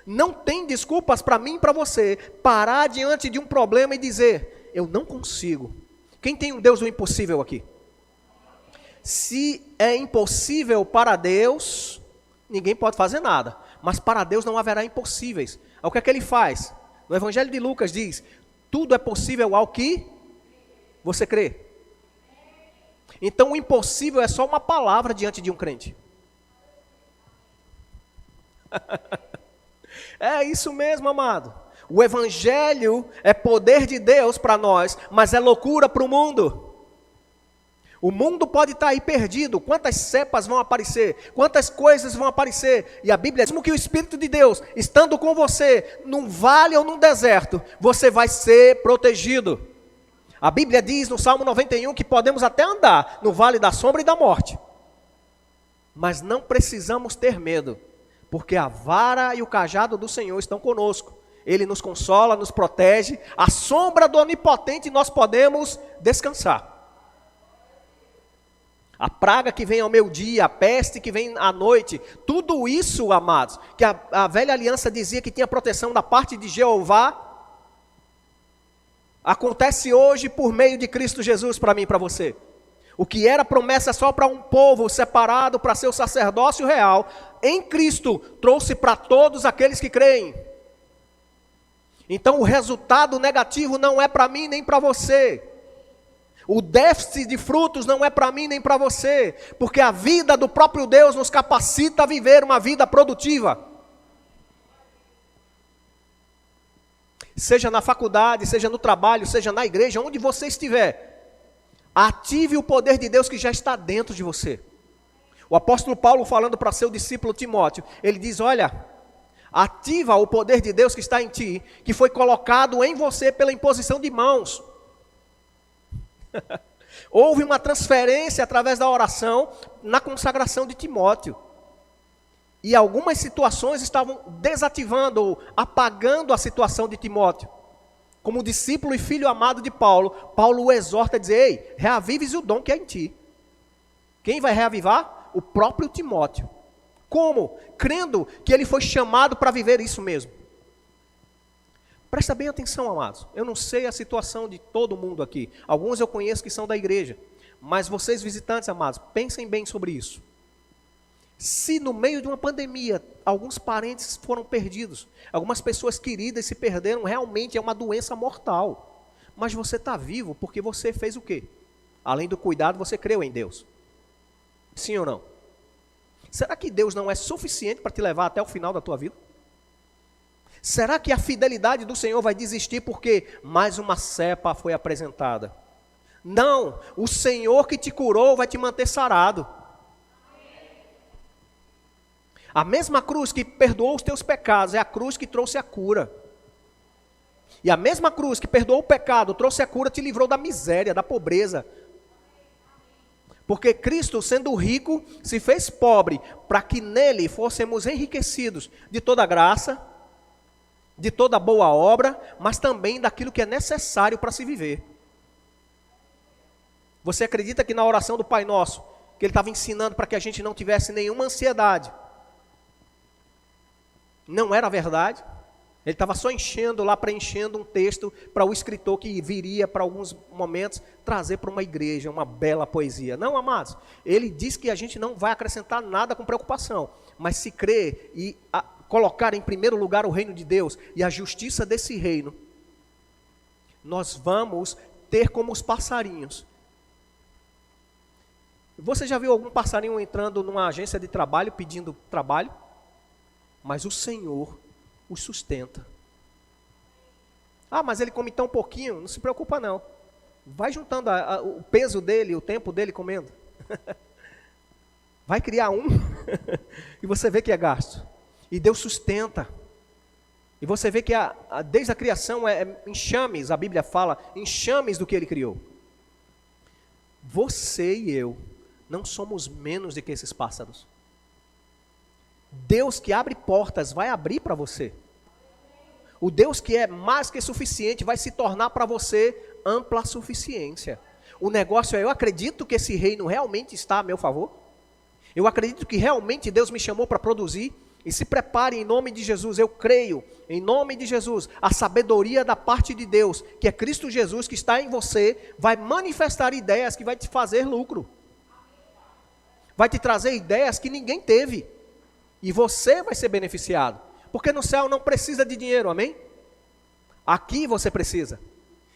Não tem desculpas para mim e para você parar diante de um problema e dizer, eu não consigo. Quem tem um Deus do impossível aqui? Se é impossível para Deus, ninguém pode fazer nada. Mas para Deus não haverá impossíveis. O que é que Ele faz? No Evangelho de Lucas diz, tudo é possível ao que você crê. Então o impossível é só uma palavra diante de um crente. É isso mesmo, amado. O Evangelho é poder de Deus para nós, mas é loucura para o mundo. O mundo pode estar aí perdido, quantas cepas vão aparecer, quantas coisas vão aparecer, e a Bíblia diz que o Espírito de Deus, estando com você, num vale ou num deserto, você vai ser protegido. A Bíblia diz no Salmo 91 que podemos até andar no vale da sombra e da morte, mas não precisamos ter medo, porque a vara e o cajado do Senhor estão conosco. Ele nos consola, nos protege, à sombra do Onipotente nós podemos descansar. A praga que vem ao meio-dia, a peste que vem à noite, tudo isso, amados, que a velha aliança dizia que tinha proteção da parte de Jeová, acontece hoje por meio de Cristo Jesus para mim e para você. O que era promessa só para um povo separado para ser o sacerdócio real, em Cristo trouxe para todos aqueles que creem. Então o resultado negativo não é para mim nem para você. O déficit de frutos não é para mim nem para você, porque a vida do próprio Deus nos capacita a viver uma vida produtiva. Seja na faculdade, seja no trabalho, seja na igreja, onde você estiver, ative o poder de Deus que já está dentro de você. O apóstolo Paulo, falando para seu discípulo Timóteo, ele diz: olha, ativa o poder de Deus que está em ti, que foi colocado em você pela imposição de mãos. Houve uma transferência através da oração na consagração de Timóteo. E algumas situações estavam desativando ou apagando a situação de Timóteo. Como discípulo e filho amado de Paulo, Paulo o exorta a dizer: ei, reavives o dom que é em ti. Quem vai reavivar? O próprio Timóteo. Como? Crendo que ele foi chamado para viver isso mesmo. Presta bem atenção, amados. Eu não sei a situação de todo mundo aqui. Alguns eu conheço que são da igreja. Mas vocês visitantes, amados, pensem bem sobre isso. Se no meio de uma pandemia, alguns parentes foram perdidos, algumas pessoas queridas se perderam, realmente é uma doença mortal. Mas você está vivo porque você fez o quê? Além do cuidado, você creu em Deus. Sim ou não? Será que Deus não é suficiente para te levar até o final da tua vida? Será que a fidelidade do Senhor vai desistir porque mais uma cepa foi apresentada? Não, o Senhor que te curou vai te manter sarado. A mesma cruz que perdoou os teus pecados é a cruz que trouxe a cura. E a mesma cruz que perdoou o pecado, trouxe a cura, te livrou da miséria, da pobreza. Porque Cristo, sendo rico, se fez pobre, para que nele fôssemos enriquecidos de toda graça, de toda boa obra, mas também daquilo que é necessário para se viver. Você acredita que na oração do Pai Nosso, que ele estava ensinando para que a gente não tivesse nenhuma ansiedade, não era verdade? Ele estava só enchendo lá, preenchendo um texto para o escritor que viria para alguns momentos trazer para uma igreja uma bela poesia. Não, amados, ele diz que a gente não vai acrescentar nada com preocupação, mas se crer e colocar em primeiro lugar o reino de Deus e a justiça desse reino, nós vamos ter como os passarinhos. Você já viu algum passarinho entrando numa agência de trabalho pedindo trabalho? Mas o Senhor os sustenta. Ah, mas ele come tão pouquinho, não se preocupa não. Vai juntando o peso dele, o tempo dele comendo. Vai criar um e você vê que é gasto. E Deus sustenta. E você vê que desde a criação é enxames, a Bíblia fala, enxames do que ele criou. Você e eu não somos menos do que esses pássaros. Deus que abre portas vai abrir para você. O Deus que é mais que suficiente vai se tornar para você ampla suficiência. O negócio é, eu acredito que esse reino realmente está a meu favor. Eu acredito que realmente Deus me chamou para produzir. E se prepare em nome de Jesus, eu creio, em nome de Jesus, a sabedoria da parte de Deus, que é Cristo Jesus que está em você, vai manifestar ideias que vai te fazer lucro. Vai te trazer ideias que ninguém teve. E você vai ser beneficiado. Porque no céu não precisa de dinheiro, amém? Aqui você precisa.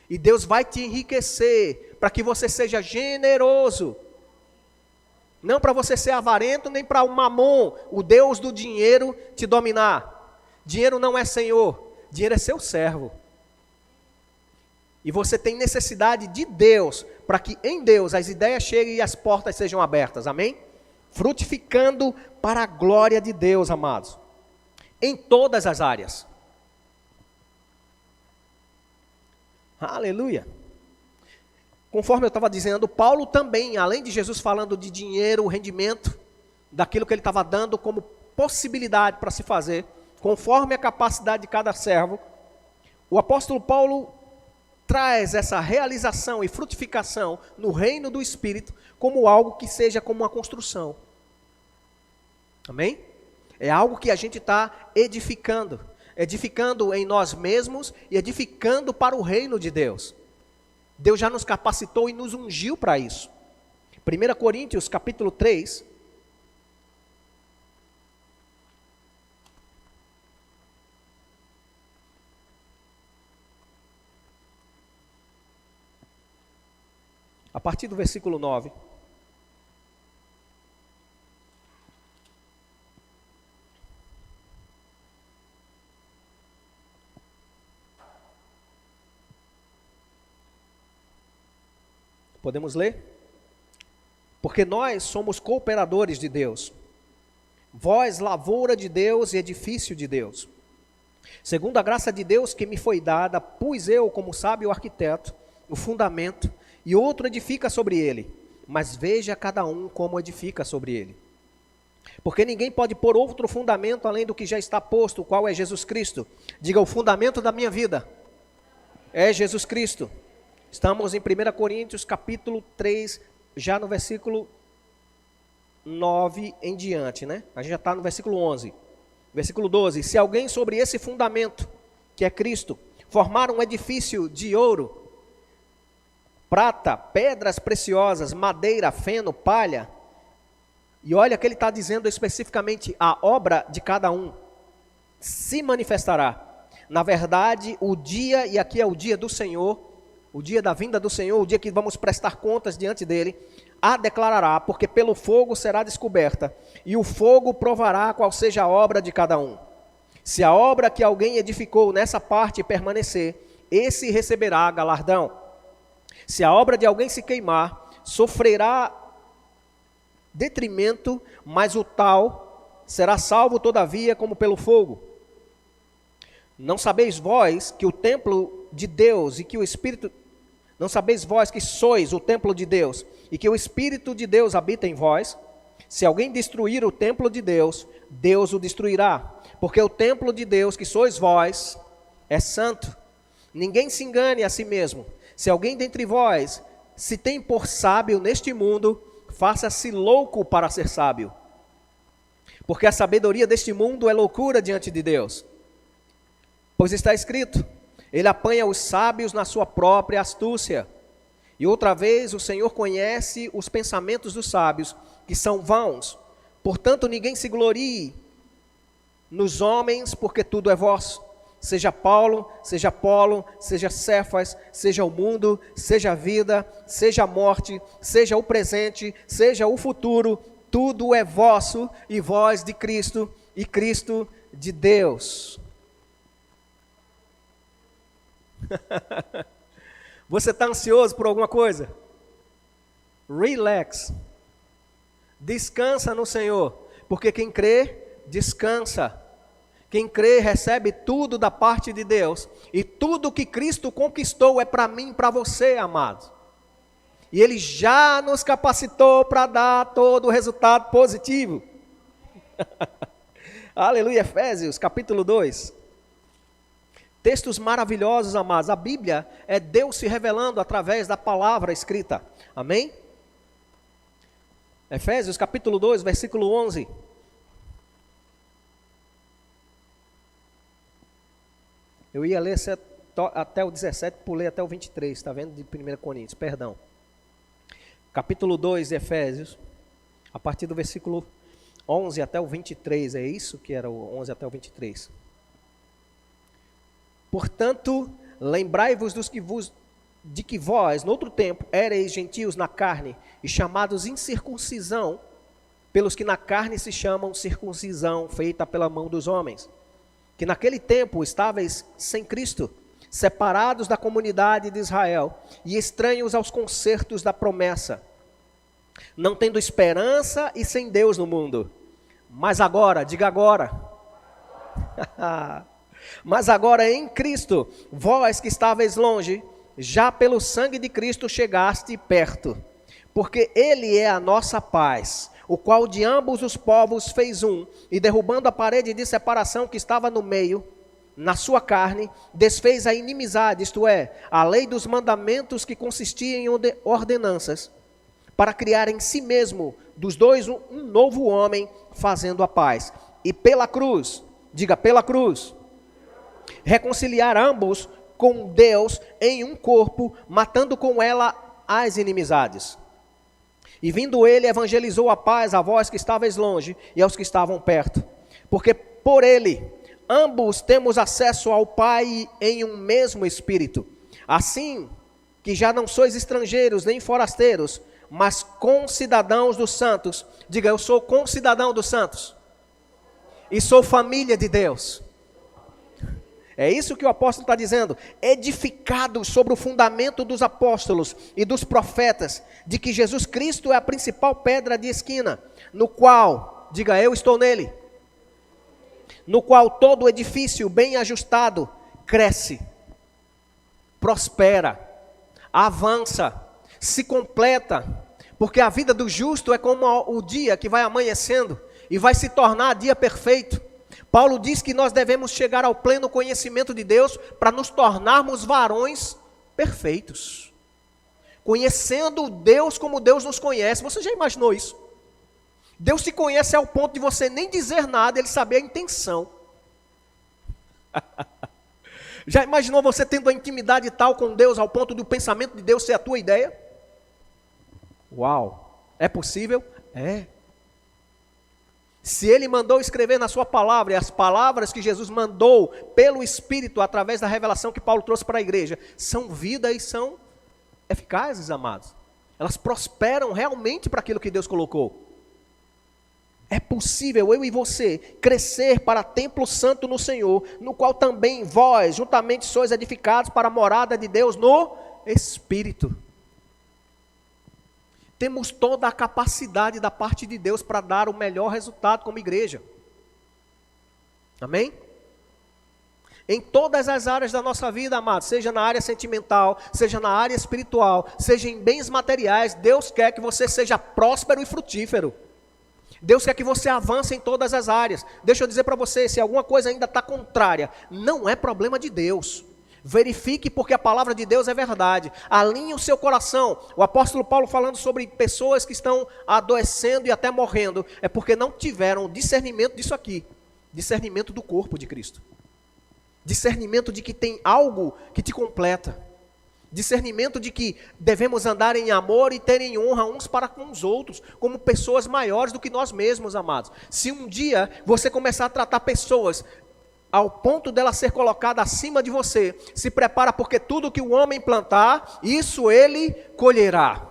E Deus vai te enriquecer para que você seja generoso. Não para você ser avarento, nem para o mamon, o Deus do dinheiro, te dominar. Dinheiro não é senhor, dinheiro é seu servo. E você tem necessidade de Deus, para que em Deus as ideias cheguem e as portas sejam abertas, amém? Frutificando para a glória de Deus, amados. Em todas as áreas. Aleluia. conforme eu estava dizendo, Paulo também, além de Jesus falando de dinheiro, rendimento, daquilo que ele estava dando como possibilidade para se fazer, conforme a capacidade de cada servo, o apóstolo Paulo traz essa realização e frutificação no reino do Espírito como algo que seja como uma construção. Amém? É algo que a gente está edificando. Edificando em nós mesmos e edificando para o reino de Deus. Deus já nos capacitou e nos ungiu para isso. 1 Coríntios capítulo 3. A partir do versículo 9. Podemos ler? Porque nós somos cooperadores de Deus. Vós, lavoura de Deus e edifício de Deus. Segundo a graça de Deus que me foi dada, pus eu, como sábio arquiteto, o fundamento, e outro edifica sobre ele. Mas veja cada um como edifica sobre ele. Porque ninguém pode pôr outro fundamento além do que já está posto, o qual é Jesus Cristo. Diga, o fundamento da minha vida é Jesus Cristo. Estamos em 1 Coríntios capítulo 3, já no versículo 9 em diante, né? A gente já está no versículo 11. Versículo 12. Se alguém sobre esse fundamento, que é Cristo, formar um edifício de ouro, prata, pedras preciosas, madeira, feno, palha, e olha que ele está dizendo especificamente a obra de cada um, se manifestará. Na verdade, o dia, e aqui é o dia do Senhor, o dia da vinda do Senhor, o dia que vamos prestar contas diante dele, a declarará, porque pelo fogo será descoberta, e o fogo provará qual seja a obra de cada um. Se a obra que alguém edificou nessa parte permanecer, esse receberá galardão. Se a obra de alguém se queimar, sofrerá detrimento, mas o tal será salvo todavia como pelo fogo. Não sabeis vós que o templo de Deus e que o Espírito... Não sabeis vós que sois o templo de Deus e que o Espírito de Deus habita em vós? Se alguém destruir o templo de Deus, Deus o destruirá. Porque o templo de Deus, que sois vós, é santo. Ninguém se engane a si mesmo. Se alguém dentre vós se tem por sábio neste mundo, faça-se louco para ser sábio. Porque a sabedoria deste mundo é loucura diante de Deus. Pois está escrito, ele apanha os sábios na sua própria astúcia. E outra vez o Senhor conhece os pensamentos dos sábios, que são vãos. Portanto, ninguém se glorie nos homens, porque tudo é vosso. Seja Paulo, seja Apolo, seja Cefas, seja o mundo, seja a vida, seja a morte, seja o presente, seja o futuro, tudo é vosso, e vós de Cristo, e Cristo de Deus. Você está ansioso por alguma coisa? Relax. Descansa no Senhor, porque quem crê, descansa. Quem crê recebe tudo da parte de Deus, e tudo que Cristo conquistou é para mim e para você, amado. E Ele já nos capacitou para dar todo o resultado positivo. Aleluia, Efésios capítulo 2. Textos maravilhosos, amados. A Bíblia é Deus se revelando através da palavra escrita. Amém? Efésios capítulo 2, versículo 11. Eu ia ler até o 17, pulei até o 23, está vendo? De 1 Coríntios, perdão. Capítulo 2 de Efésios, a partir do versículo 11 até o 23, é isso que era o 11 até o 23. Portanto, lembrai-vos de que vós, no outro tempo, éreis gentios na carne, e chamados incircuncisão, pelos que na carne se chamam circuncisão, feita pela mão dos homens. Que naquele tempo estáveis sem Cristo, separados da comunidade de Israel, e estranhos aos concertos da promessa, não tendo esperança e sem Deus no mundo. Mas agora, diga agora... Mas agora em Cristo, vós que estáveis longe, já pelo sangue de Cristo chegaste perto, porque ele é a nossa paz, o qual de ambos os povos fez um, e derrubando a parede de separação que estava no meio, na sua carne, desfez a inimizade, isto é, a lei dos mandamentos que consistia em ordenanças, para criar em si mesmo, dos dois, um novo homem, fazendo a paz. E pela cruz, diga pela cruz, reconciliar ambos com Deus em um corpo, matando com ela as inimizades. E vindo ele, evangelizou a paz a vós que estáveis longe e aos que estavam perto. Porque por ele, ambos temos acesso ao Pai em um mesmo Espírito. Assim que já não sois estrangeiros nem forasteiros, mas concidadãos dos santos. Diga, eu sou concidadão dos santos. E sou família de Deus. É isso que o apóstolo está dizendo. Edificados sobre o fundamento dos apóstolos e dos profetas, de que Jesus Cristo é a principal pedra de esquina, no qual, diga, eu estou nele, no qual todo edifício bem ajustado cresce, prospera, avança, se completa, porque a vida do justo é como o dia que vai amanhecendo e vai se tornar dia perfeito. Paulo diz que nós devemos chegar ao pleno conhecimento de Deus para nos tornarmos varões perfeitos, conhecendo Deus como Deus nos conhece. Você já imaginou isso? Deus te conhece ao ponto de você nem dizer nada, Ele saber a intenção. Já imaginou você tendo a intimidade tal com Deus ao ponto do pensamento de Deus ser a tua ideia? Uau! É possível? É. Se Ele mandou escrever na sua palavra, e as palavras que Jesus mandou pelo Espírito, através da revelação que Paulo trouxe para a igreja, são vida e são eficazes, amados. Elas prosperam realmente para aquilo que Deus colocou. É possível eu e você crescer para templo santo no Senhor, no qual também vós, juntamente, sois edificados para a morada de Deus no Espírito. Temos toda a capacidade da parte de Deus para dar o melhor resultado como igreja. Amém? Em todas as áreas da nossa vida, amados, seja na área sentimental, seja na área espiritual, seja em bens materiais, Deus quer que você seja próspero e frutífero. Deus quer que você avance em todas as áreas. Deixa eu dizer para você, se alguma coisa ainda está contrária, não é problema de Deus. Verifique, porque a palavra de Deus é verdade. Alinhe o seu coração. O apóstolo Paulo falando sobre pessoas que estão adoecendo e até morrendo, é porque não tiveram discernimento disso aqui. Discernimento do corpo de Cristo. Discernimento de que tem algo que te completa. Discernimento de que devemos andar em amor e ter em honra uns para com os outros, como pessoas maiores do que nós mesmos, amados. Se um dia você começar a tratar pessoas ao ponto dela ser colocada acima de você, se prepara, porque tudo que o homem plantar, isso ele colherá.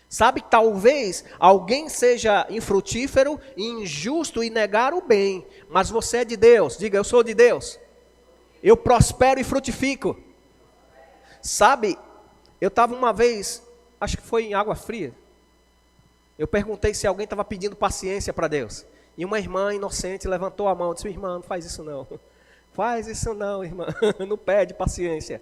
Sabe, talvez alguém seja infrutífero, injusto e negar o bem, mas você é de Deus. Diga, eu sou de Deus. Eu prospero e frutifico. Sabe, eu estava uma vez, acho que foi em Água Fria, eu perguntei se alguém estava pedindo paciência para Deus. E uma irmã inocente levantou a mão e disse, irmã, não faz isso não. Faz isso não, irmã. Não pede paciência.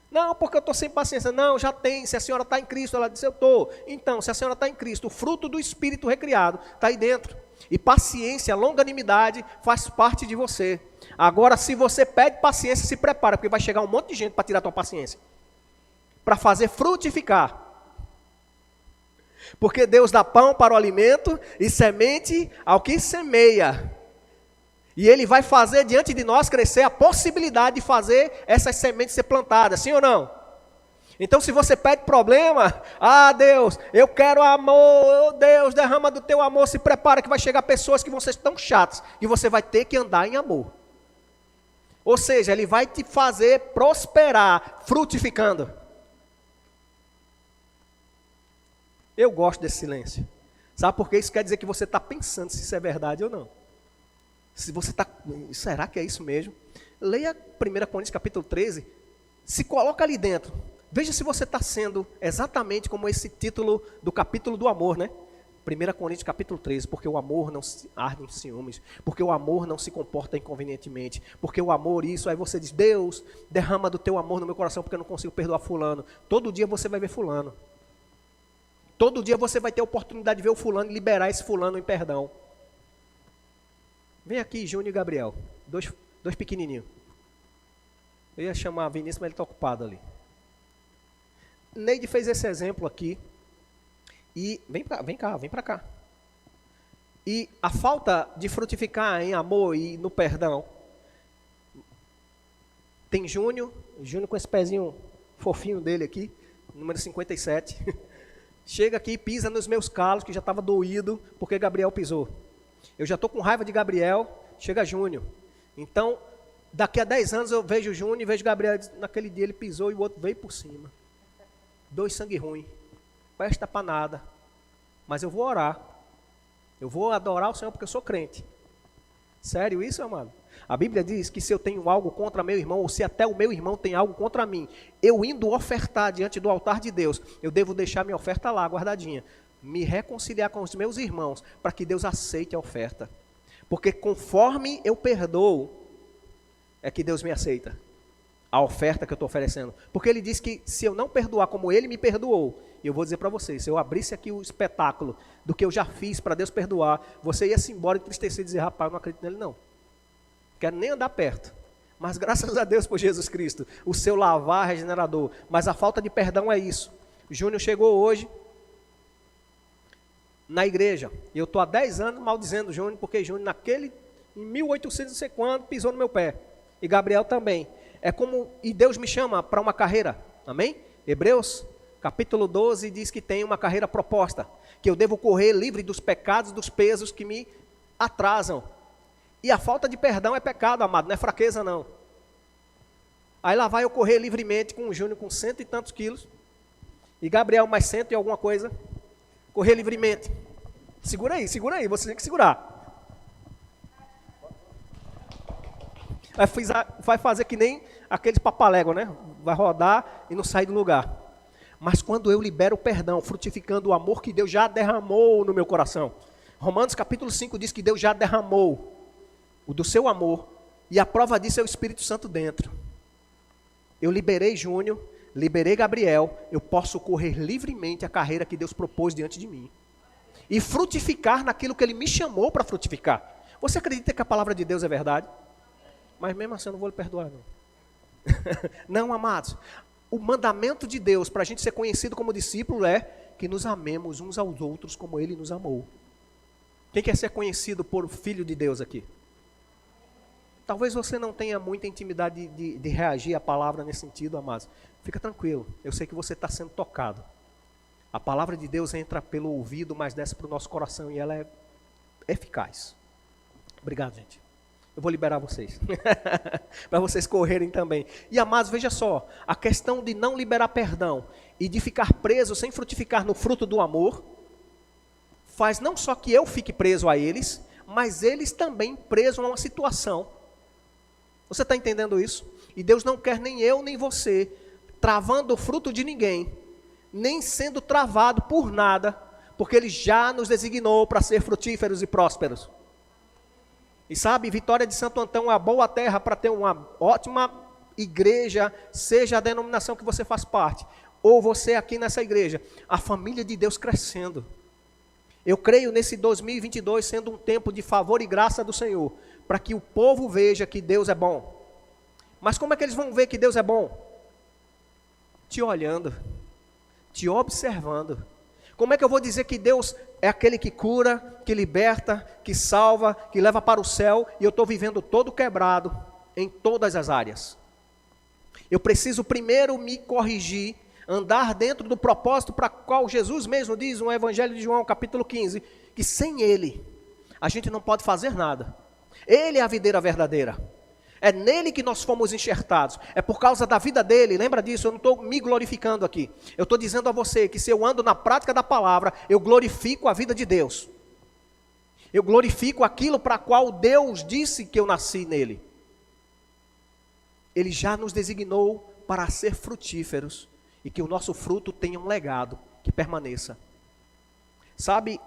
Não, porque eu estou sem paciência. Não, já tem. Se a senhora está em Cristo, ela disse, eu estou. Então, se a senhora está em Cristo, o fruto do Espírito recriado está aí dentro. E paciência, longanimidade, faz parte de você. Agora, se você pede paciência, se prepara, porque vai chegar um monte de gente para tirar a tua paciência. Para fazer frutificar. Porque Deus dá pão para o alimento e semente ao que semeia. E Ele vai fazer diante de nós crescer a possibilidade de fazer essas sementes ser plantadas, sim ou não? Então se você pede problema, Deus, eu quero amor, Deus, derrama do teu amor, se prepara que vai chegar pessoas que vão ser tão chatas, e você vai ter que andar em amor. Ou seja, Ele vai te fazer prosperar, frutificando. Eu gosto desse silêncio. Sabe por quê? Isso quer dizer que você está pensando se isso é verdade ou não. Se você está, será que é isso mesmo? Leia 1 Coríntios capítulo 13, se coloca ali dentro. Veja se você está sendo exatamente como esse título do capítulo do amor, né? 1 Coríntios capítulo 13, porque o amor não se arde em ciúmes, porque o amor não se comporta inconvenientemente, porque o amor isso, aí você diz, Deus, derrama do teu amor no meu coração, porque eu não consigo perdoar fulano. Todo dia você vai ver fulano. Todo dia você vai ter a oportunidade de ver o fulano e liberar esse fulano em perdão. Vem aqui, Júnior e Gabriel, dois pequenininhos. Eu ia chamar a Vinícius, mas ele está ocupado ali. Neide fez esse exemplo aqui. E vem para cá. E a falta de frutificar em amor e no perdão. Tem Júnior com esse pezinho fofinho dele aqui, número 57. Chega aqui e pisa nos meus calos, que já estava doído, porque Gabriel pisou. Eu já estou com raiva de Gabriel, chega Júnior. Então, daqui a 10 anos eu vejo Júnior e vejo Gabriel, naquele dia ele pisou e o outro veio por cima. 2 sangue ruim. Presta para nada, mas eu vou orar, eu vou adorar o Senhor porque eu sou crente. Sério isso, amado? A Bíblia diz que se eu tenho algo contra meu irmão, ou se até o meu irmão tem algo contra mim, eu indo ofertar diante do altar de Deus, eu devo deixar minha oferta lá guardadinha, me reconciliar com os meus irmãos, para que Deus aceite a oferta, porque conforme eu perdoo, é que Deus me aceita a oferta que eu estou oferecendo, porque Ele diz que se eu não perdoar como Ele me perdoou, e eu vou dizer para vocês, se eu abrisse aqui o espetáculo do que eu já fiz para Deus perdoar, você ia se embora e entristecer e dizer, rapaz, eu não acredito nele não. Quero nem andar perto. Mas graças a Deus por Jesus Cristo, o seu lavar regenerador. Mas a falta de perdão é isso. O Júnior chegou hoje na igreja. E eu estou há 10 anos maldizendo o Júnior, porque Júnior em 1800 não sei quando, pisou no meu pé. E Gabriel também. E Deus me chama para uma carreira. Amém? Hebreus capítulo 12 diz que tem uma carreira proposta, que eu devo correr livre dos pecados, dos pesos que me atrasam. E a falta de perdão é pecado, amado, não é fraqueza não. Aí lá vai eu correr livremente com o Júnior com 100 e tantos quilos, e Gabriel mais 100 e alguma coisa, correr livremente. Segura aí, você tem que segurar. Vai fazer que nem aqueles papalégua, né? Vai rodar e não sai do lugar. Mas quando eu libero o perdão, frutificando o amor que Deus já derramou no meu coração. Romanos capítulo 5 diz que Deus já derramou o do seu amor. E a prova disso é o Espírito Santo dentro. Eu liberei Júnior, liberei Gabriel. Eu posso correr livremente a carreira que Deus propôs diante de mim. E frutificar naquilo que Ele me chamou para frutificar. Você acredita que a palavra de Deus é verdade? Mas mesmo assim eu não vou lhe perdoar não. Não, amados. O mandamento de Deus para a gente ser conhecido como discípulo é que nos amemos uns aos outros como Ele nos amou. Quem quer ser conhecido por filho de Deus aqui? Talvez você não tenha muita intimidade de reagir à palavra nesse sentido, amados. Fica tranquilo, eu sei que você está sendo tocado. A palavra de Deus entra pelo ouvido, mas desce para o nosso coração e ela é eficaz. Obrigado, gente. Eu vou liberar vocês, para vocês correrem também. E amados, veja só, a questão de não liberar perdão e de ficar preso sem frutificar no fruto do amor, faz não só que eu fique preso a eles, mas eles também presos a uma situação. Você está entendendo isso? E Deus não quer nem eu nem você travando o fruto de ninguém, nem sendo travado por nada, porque Ele já nos designou para ser frutíferos e prósperos. E sabe, Vitória de Santo Antão é uma boa terra para ter uma ótima igreja, seja a denominação que você faz parte, ou você aqui nessa igreja, a família de Deus crescendo. Eu creio nesse 2022 sendo um tempo de favor e graça do Senhor, para que o povo veja que Deus é bom. Mas como é que eles vão ver que Deus é bom? Te olhando, te observando. Como é que eu vou dizer que Deus é aquele que cura, que liberta, que salva, que leva para o céu, e eu estou vivendo todo quebrado em todas as áreas? Eu preciso primeiro me corrigir, andar dentro do propósito para qual Jesus mesmo diz no Evangelho de João, capítulo 15, que sem Ele a gente não pode fazer nada. Ele é a videira verdadeira. É nele que nós fomos enxertados. É por causa da vida dele. Lembra disso? Eu não estou me glorificando aqui. Eu estou dizendo a você que se eu ando na prática da palavra, eu glorifico a vida de Deus. Eu glorifico aquilo para qual Deus disse que eu nasci nele. Ele já nos designou para ser frutíferos e que o nosso fruto tenha um legado que permaneça. Sabe,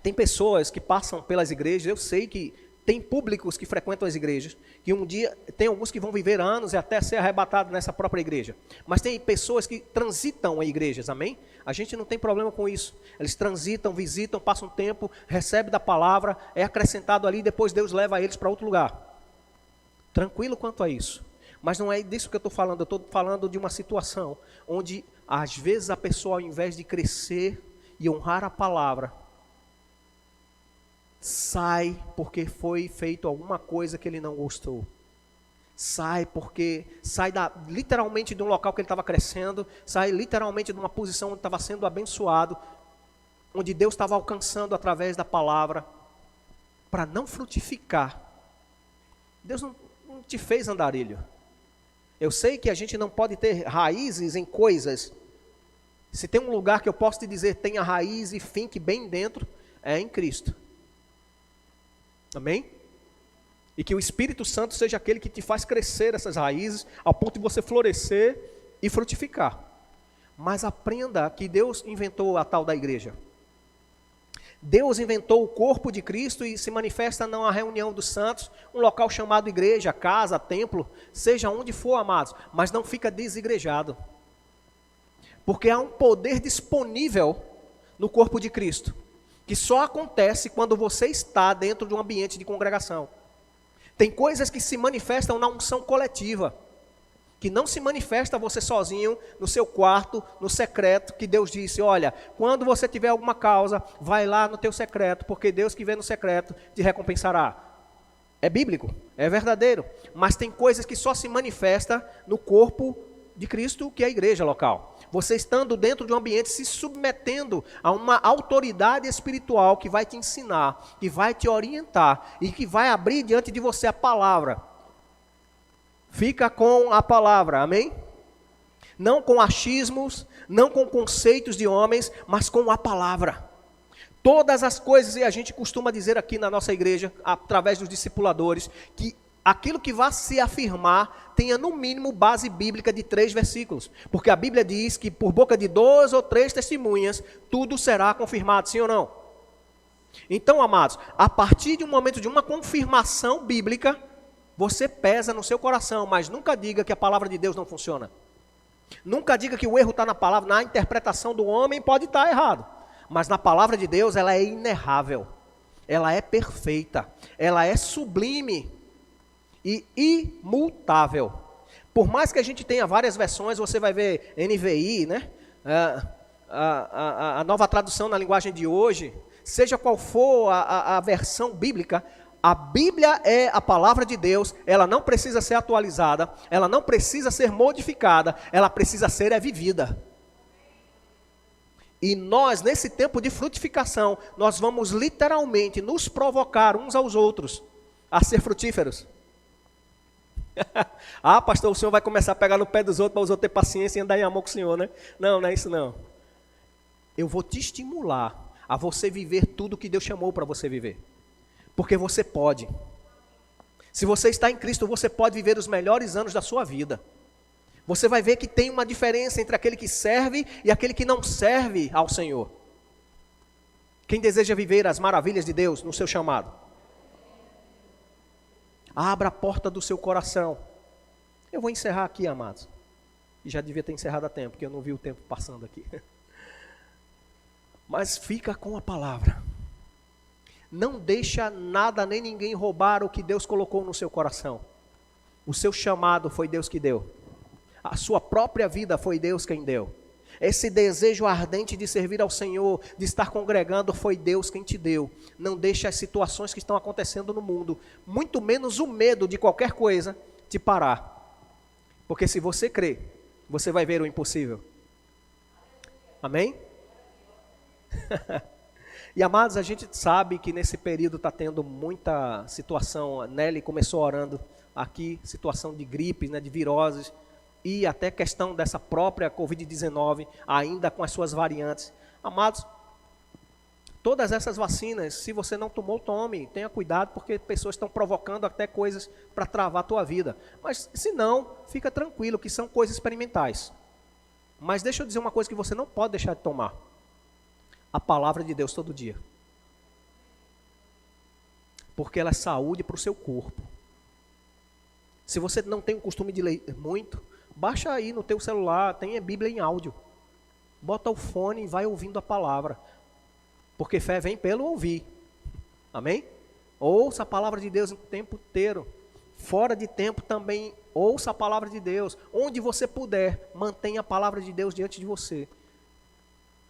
Tem pessoas que passam pelas igrejas, eu sei que tem públicos que frequentam as igrejas, que um dia, tem alguns que vão viver anos e até ser arrebatados nessa própria igreja. Mas tem pessoas que transitam em igrejas, amém? A gente não tem problema com isso. Eles transitam, visitam, passam um tempo, recebem da palavra, é acrescentado ali, depois Deus leva eles para outro lugar. Tranquilo quanto a isso. Mas não é disso que eu estou falando, eu estou falando de uma situação onde, às vezes, a pessoa, ao invés de crescer e honrar a palavra, sai porque foi feito alguma coisa que ele não gostou. Sai literalmente de um local que ele estava crescendo, sai literalmente de uma posição onde estava sendo abençoado, onde Deus estava alcançando através da palavra, para não frutificar. Deus não te fez andarilho. Eu sei que a gente não pode ter raízes em coisas. Se tem um lugar que eu posso te dizer tenha raiz e finque bem dentro, é em Cristo. Amém? E que o Espírito Santo seja aquele que te faz crescer essas raízes, ao ponto de você florescer e frutificar. Mas aprenda que Deus inventou a tal da igreja. Deus inventou o corpo de Cristo e se manifesta numa reunião dos santos, um local chamado igreja, casa, templo, seja onde for, amados, mas não fica desigrejado. Porque há um poder disponível no corpo de Cristo, que só acontece quando você está dentro de um ambiente de congregação. Tem coisas que se manifestam na unção coletiva, que não se manifesta você sozinho, no seu quarto, no secreto, que Deus disse, olha, quando você tiver alguma causa, vai lá no teu secreto, porque Deus que vê no secreto te recompensará. É bíblico, é verdadeiro, mas tem coisas que só se manifesta no corpo de Cristo, que é a igreja local. Você estando dentro de um ambiente, se submetendo a uma autoridade espiritual que vai te ensinar, que vai te orientar e que vai abrir diante de você a palavra. Fica com a palavra, amém? Não com achismos, não com conceitos de homens, mas com a palavra. Todas as coisas, e a gente costuma dizer aqui na nossa igreja, através dos discipuladores, que aquilo que vai se afirmar tenha no mínimo base bíblica de 3 versículos. Porque a Bíblia diz que por boca de 2 ou 3 testemunhas, tudo será confirmado, sim ou não? Então, amados, a partir de um momento de uma confirmação bíblica, você pesa no seu coração, mas nunca diga que a palavra de Deus não funciona. Nunca diga que o erro está na palavra, na interpretação do homem pode estar errado. Mas na palavra de Deus ela é inerrável, ela é perfeita, ela é sublime e imutável. Por mais que a gente tenha várias versões, você vai ver NVI, né? A nova tradução na linguagem de hoje, seja qual for a versão bíblica, a Bíblia é a palavra de Deus, ela não precisa ser atualizada, ela não precisa ser modificada, ela precisa ser vivida. E nós, nesse tempo de frutificação, nós vamos literalmente nos provocar uns aos outros a ser frutíferos. Ah, pastor, o senhor vai começar a pegar no pé dos outros para os outros ter paciência e andar em amor com o senhor, né? Não, não é isso não. Eu vou te estimular a você viver tudo que Deus chamou para você viver. Porque você pode. Se você está em Cristo, você pode viver os melhores anos da sua vida. Você vai ver que tem uma diferença entre aquele que serve e aquele que não serve ao Senhor. Quem deseja viver as maravilhas de Deus no seu chamado? Abra a porta do seu coração. Eu vou encerrar aqui, amados. E já devia ter encerrado a tempo, porque eu não vi o tempo passando aqui. Mas fica com a palavra. Não deixa nada nem ninguém roubar o que Deus colocou no seu coração. O seu chamado foi Deus que deu. A sua própria vida foi Deus quem deu. Esse desejo ardente de servir ao Senhor, de estar congregando, foi Deus quem te deu. Não deixe as situações que estão acontecendo no mundo, muito menos o medo de qualquer coisa, te parar. Porque se você crê, você vai ver o impossível. Amém? E amados, a gente sabe que nesse período está tendo muita situação. A Nelly começou orando aqui, situação de gripes, né, de viroses, e até questão dessa própria Covid-19, ainda com as suas variantes. Amados, todas essas vacinas, se você não tomou, tome, tenha cuidado, porque pessoas estão provocando até coisas para travar a tua vida. Mas se não, fica tranquilo, que são coisas experimentais. Mas deixa eu dizer uma coisa que você não pode deixar de tomar. A palavra de Deus todo dia. porque ela é saúde para o seu corpo. Se você não tem o costume de ler muito, baixa aí no teu celular, tem a Bíblia em áudio. Bota o fone e vai ouvindo a palavra. Porque fé vem pelo ouvir. Amém? Ouça a palavra de Deus o tempo inteiro. Fora de tempo também, ouça a palavra de Deus. Onde você puder, mantenha a palavra de Deus diante de você.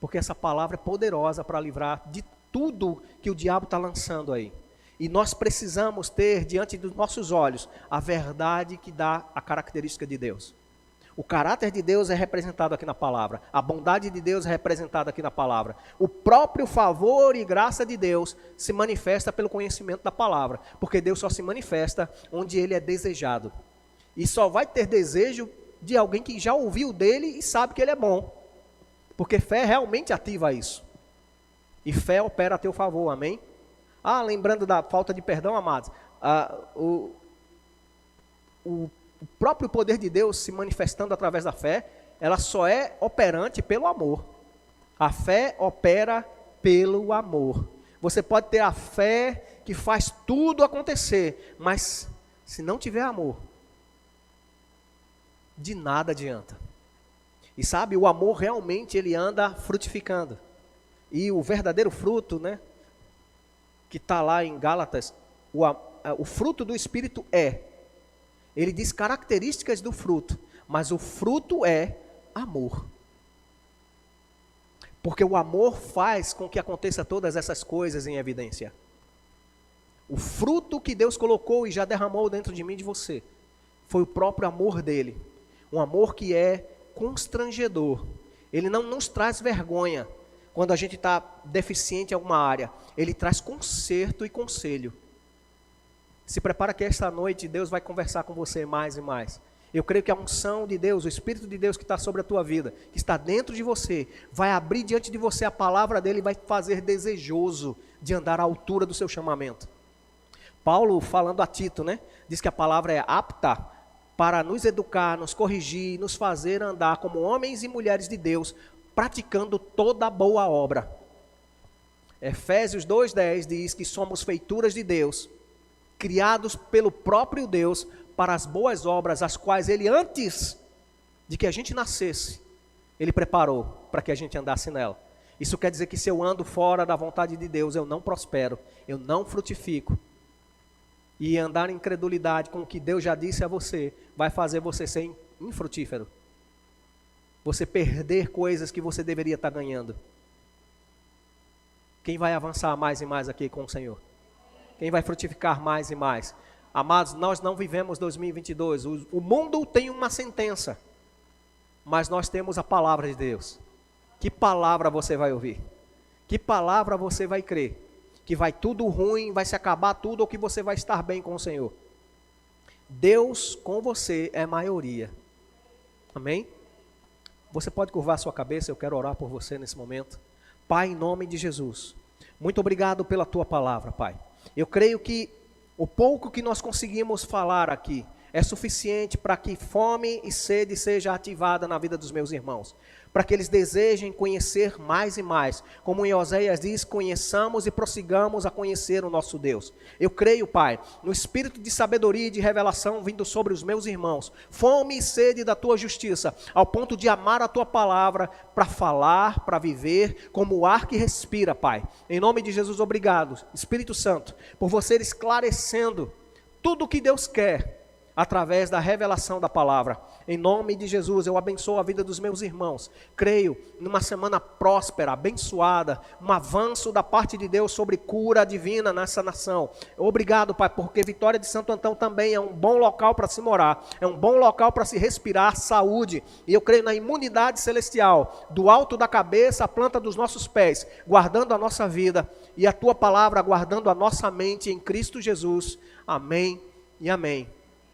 Porque essa palavra é poderosa para livrar de tudo que o diabo está lançando aí. E nós precisamos ter diante dos nossos olhos a verdade que dá a característica de Deus. O caráter de Deus é representado aqui na palavra. A bondade de Deus é representada aqui na palavra. O próprio favor e graça de Deus se manifesta pelo conhecimento da palavra. Porque Deus só se manifesta onde Ele é desejado. E só vai ter desejo de alguém que já ouviu dele e sabe que Ele é bom. Porque fé realmente ativa isso. E fé opera a teu favor, amém? Lembrando da falta de perdão, amados. O próprio poder de Deus se manifestando através da fé, ela só é operante pelo amor. A fé opera pelo amor. Você pode ter a fé que faz tudo acontecer, mas se não tiver amor, de nada adianta. E sabe, o amor realmente ele anda frutificando. E o verdadeiro fruto, né, que está lá em Gálatas, o fruto do Espírito ele diz características do fruto, mas o fruto é amor. Porque o amor faz com que aconteça todas essas coisas em evidência. O fruto que Deus colocou e já derramou dentro de mim e de você, foi o próprio amor dele. Um amor que é constrangedor. Ele não nos traz vergonha quando a gente está deficiente em alguma área. Ele traz conserto e conselho. Se prepara que esta noite Deus vai conversar com você mais e mais. Eu creio que a unção de Deus, o Espírito de Deus que está sobre a tua vida, que está dentro de você, vai abrir diante de você a palavra dele e vai te fazer desejoso de andar à altura do seu chamamento. Paulo, falando a Tito, né, diz que a palavra é apta para nos educar, nos corrigir, nos fazer andar como homens e mulheres de Deus, praticando toda boa obra. Efésios 2:10 diz que somos feituras de Deus, criados pelo próprio Deus para as boas obras, as quais Ele, antes de que a gente nascesse, Ele preparou para que a gente andasse nela. Isso quer dizer que se eu ando fora da vontade de Deus, eu não prospero, eu não frutifico. E andar em incredulidade com o que Deus já disse a você, vai fazer você ser infrutífero. Você perder coisas que você deveria estar ganhando. Quem vai avançar mais e mais aqui com o Senhor? Quem vai frutificar mais e mais? Amados, nós não vivemos 2022. O mundo tem uma sentença. Mas nós temos a palavra de Deus. Que palavra você vai ouvir? Que palavra você vai crer? Que vai tudo ruim, vai se acabar tudo, ou que você vai estar bem com o Senhor? Deus com você é maioria. Amém? Você pode curvar sua cabeça, eu quero orar por você nesse momento. Pai, em nome de Jesus, muito obrigado pela tua palavra, Pai. Eu creio que o pouco que nós conseguimos falar aqui é suficiente para que fome e sede seja ativada na vida dos meus irmãos, para que eles desejem conhecer mais e mais. Como em Oséias diz, conheçamos e prossigamos a conhecer o nosso Deus. Eu creio, Pai, no espírito de sabedoria e de revelação vindo sobre os meus irmãos, fome e sede da tua justiça, ao ponto de amar a tua palavra, para falar, para viver, como o ar que respira, Pai. Em nome de Jesus, obrigado, Espírito Santo, por você esclarecendo tudo o que Deus quer, através da revelação da palavra. Em nome de Jesus, eu abençoo a vida dos meus irmãos. Creio numa semana próspera, abençoada, um avanço da parte de Deus sobre cura divina nessa nação. Obrigado, Pai, porque Vitória de Santo Antão também é um bom local para se morar, é um bom local para se respirar saúde. E eu creio na imunidade celestial, do alto da cabeça à planta dos nossos pés, guardando a nossa vida e a tua palavra guardando a nossa mente em Cristo Jesus. Amém e amém.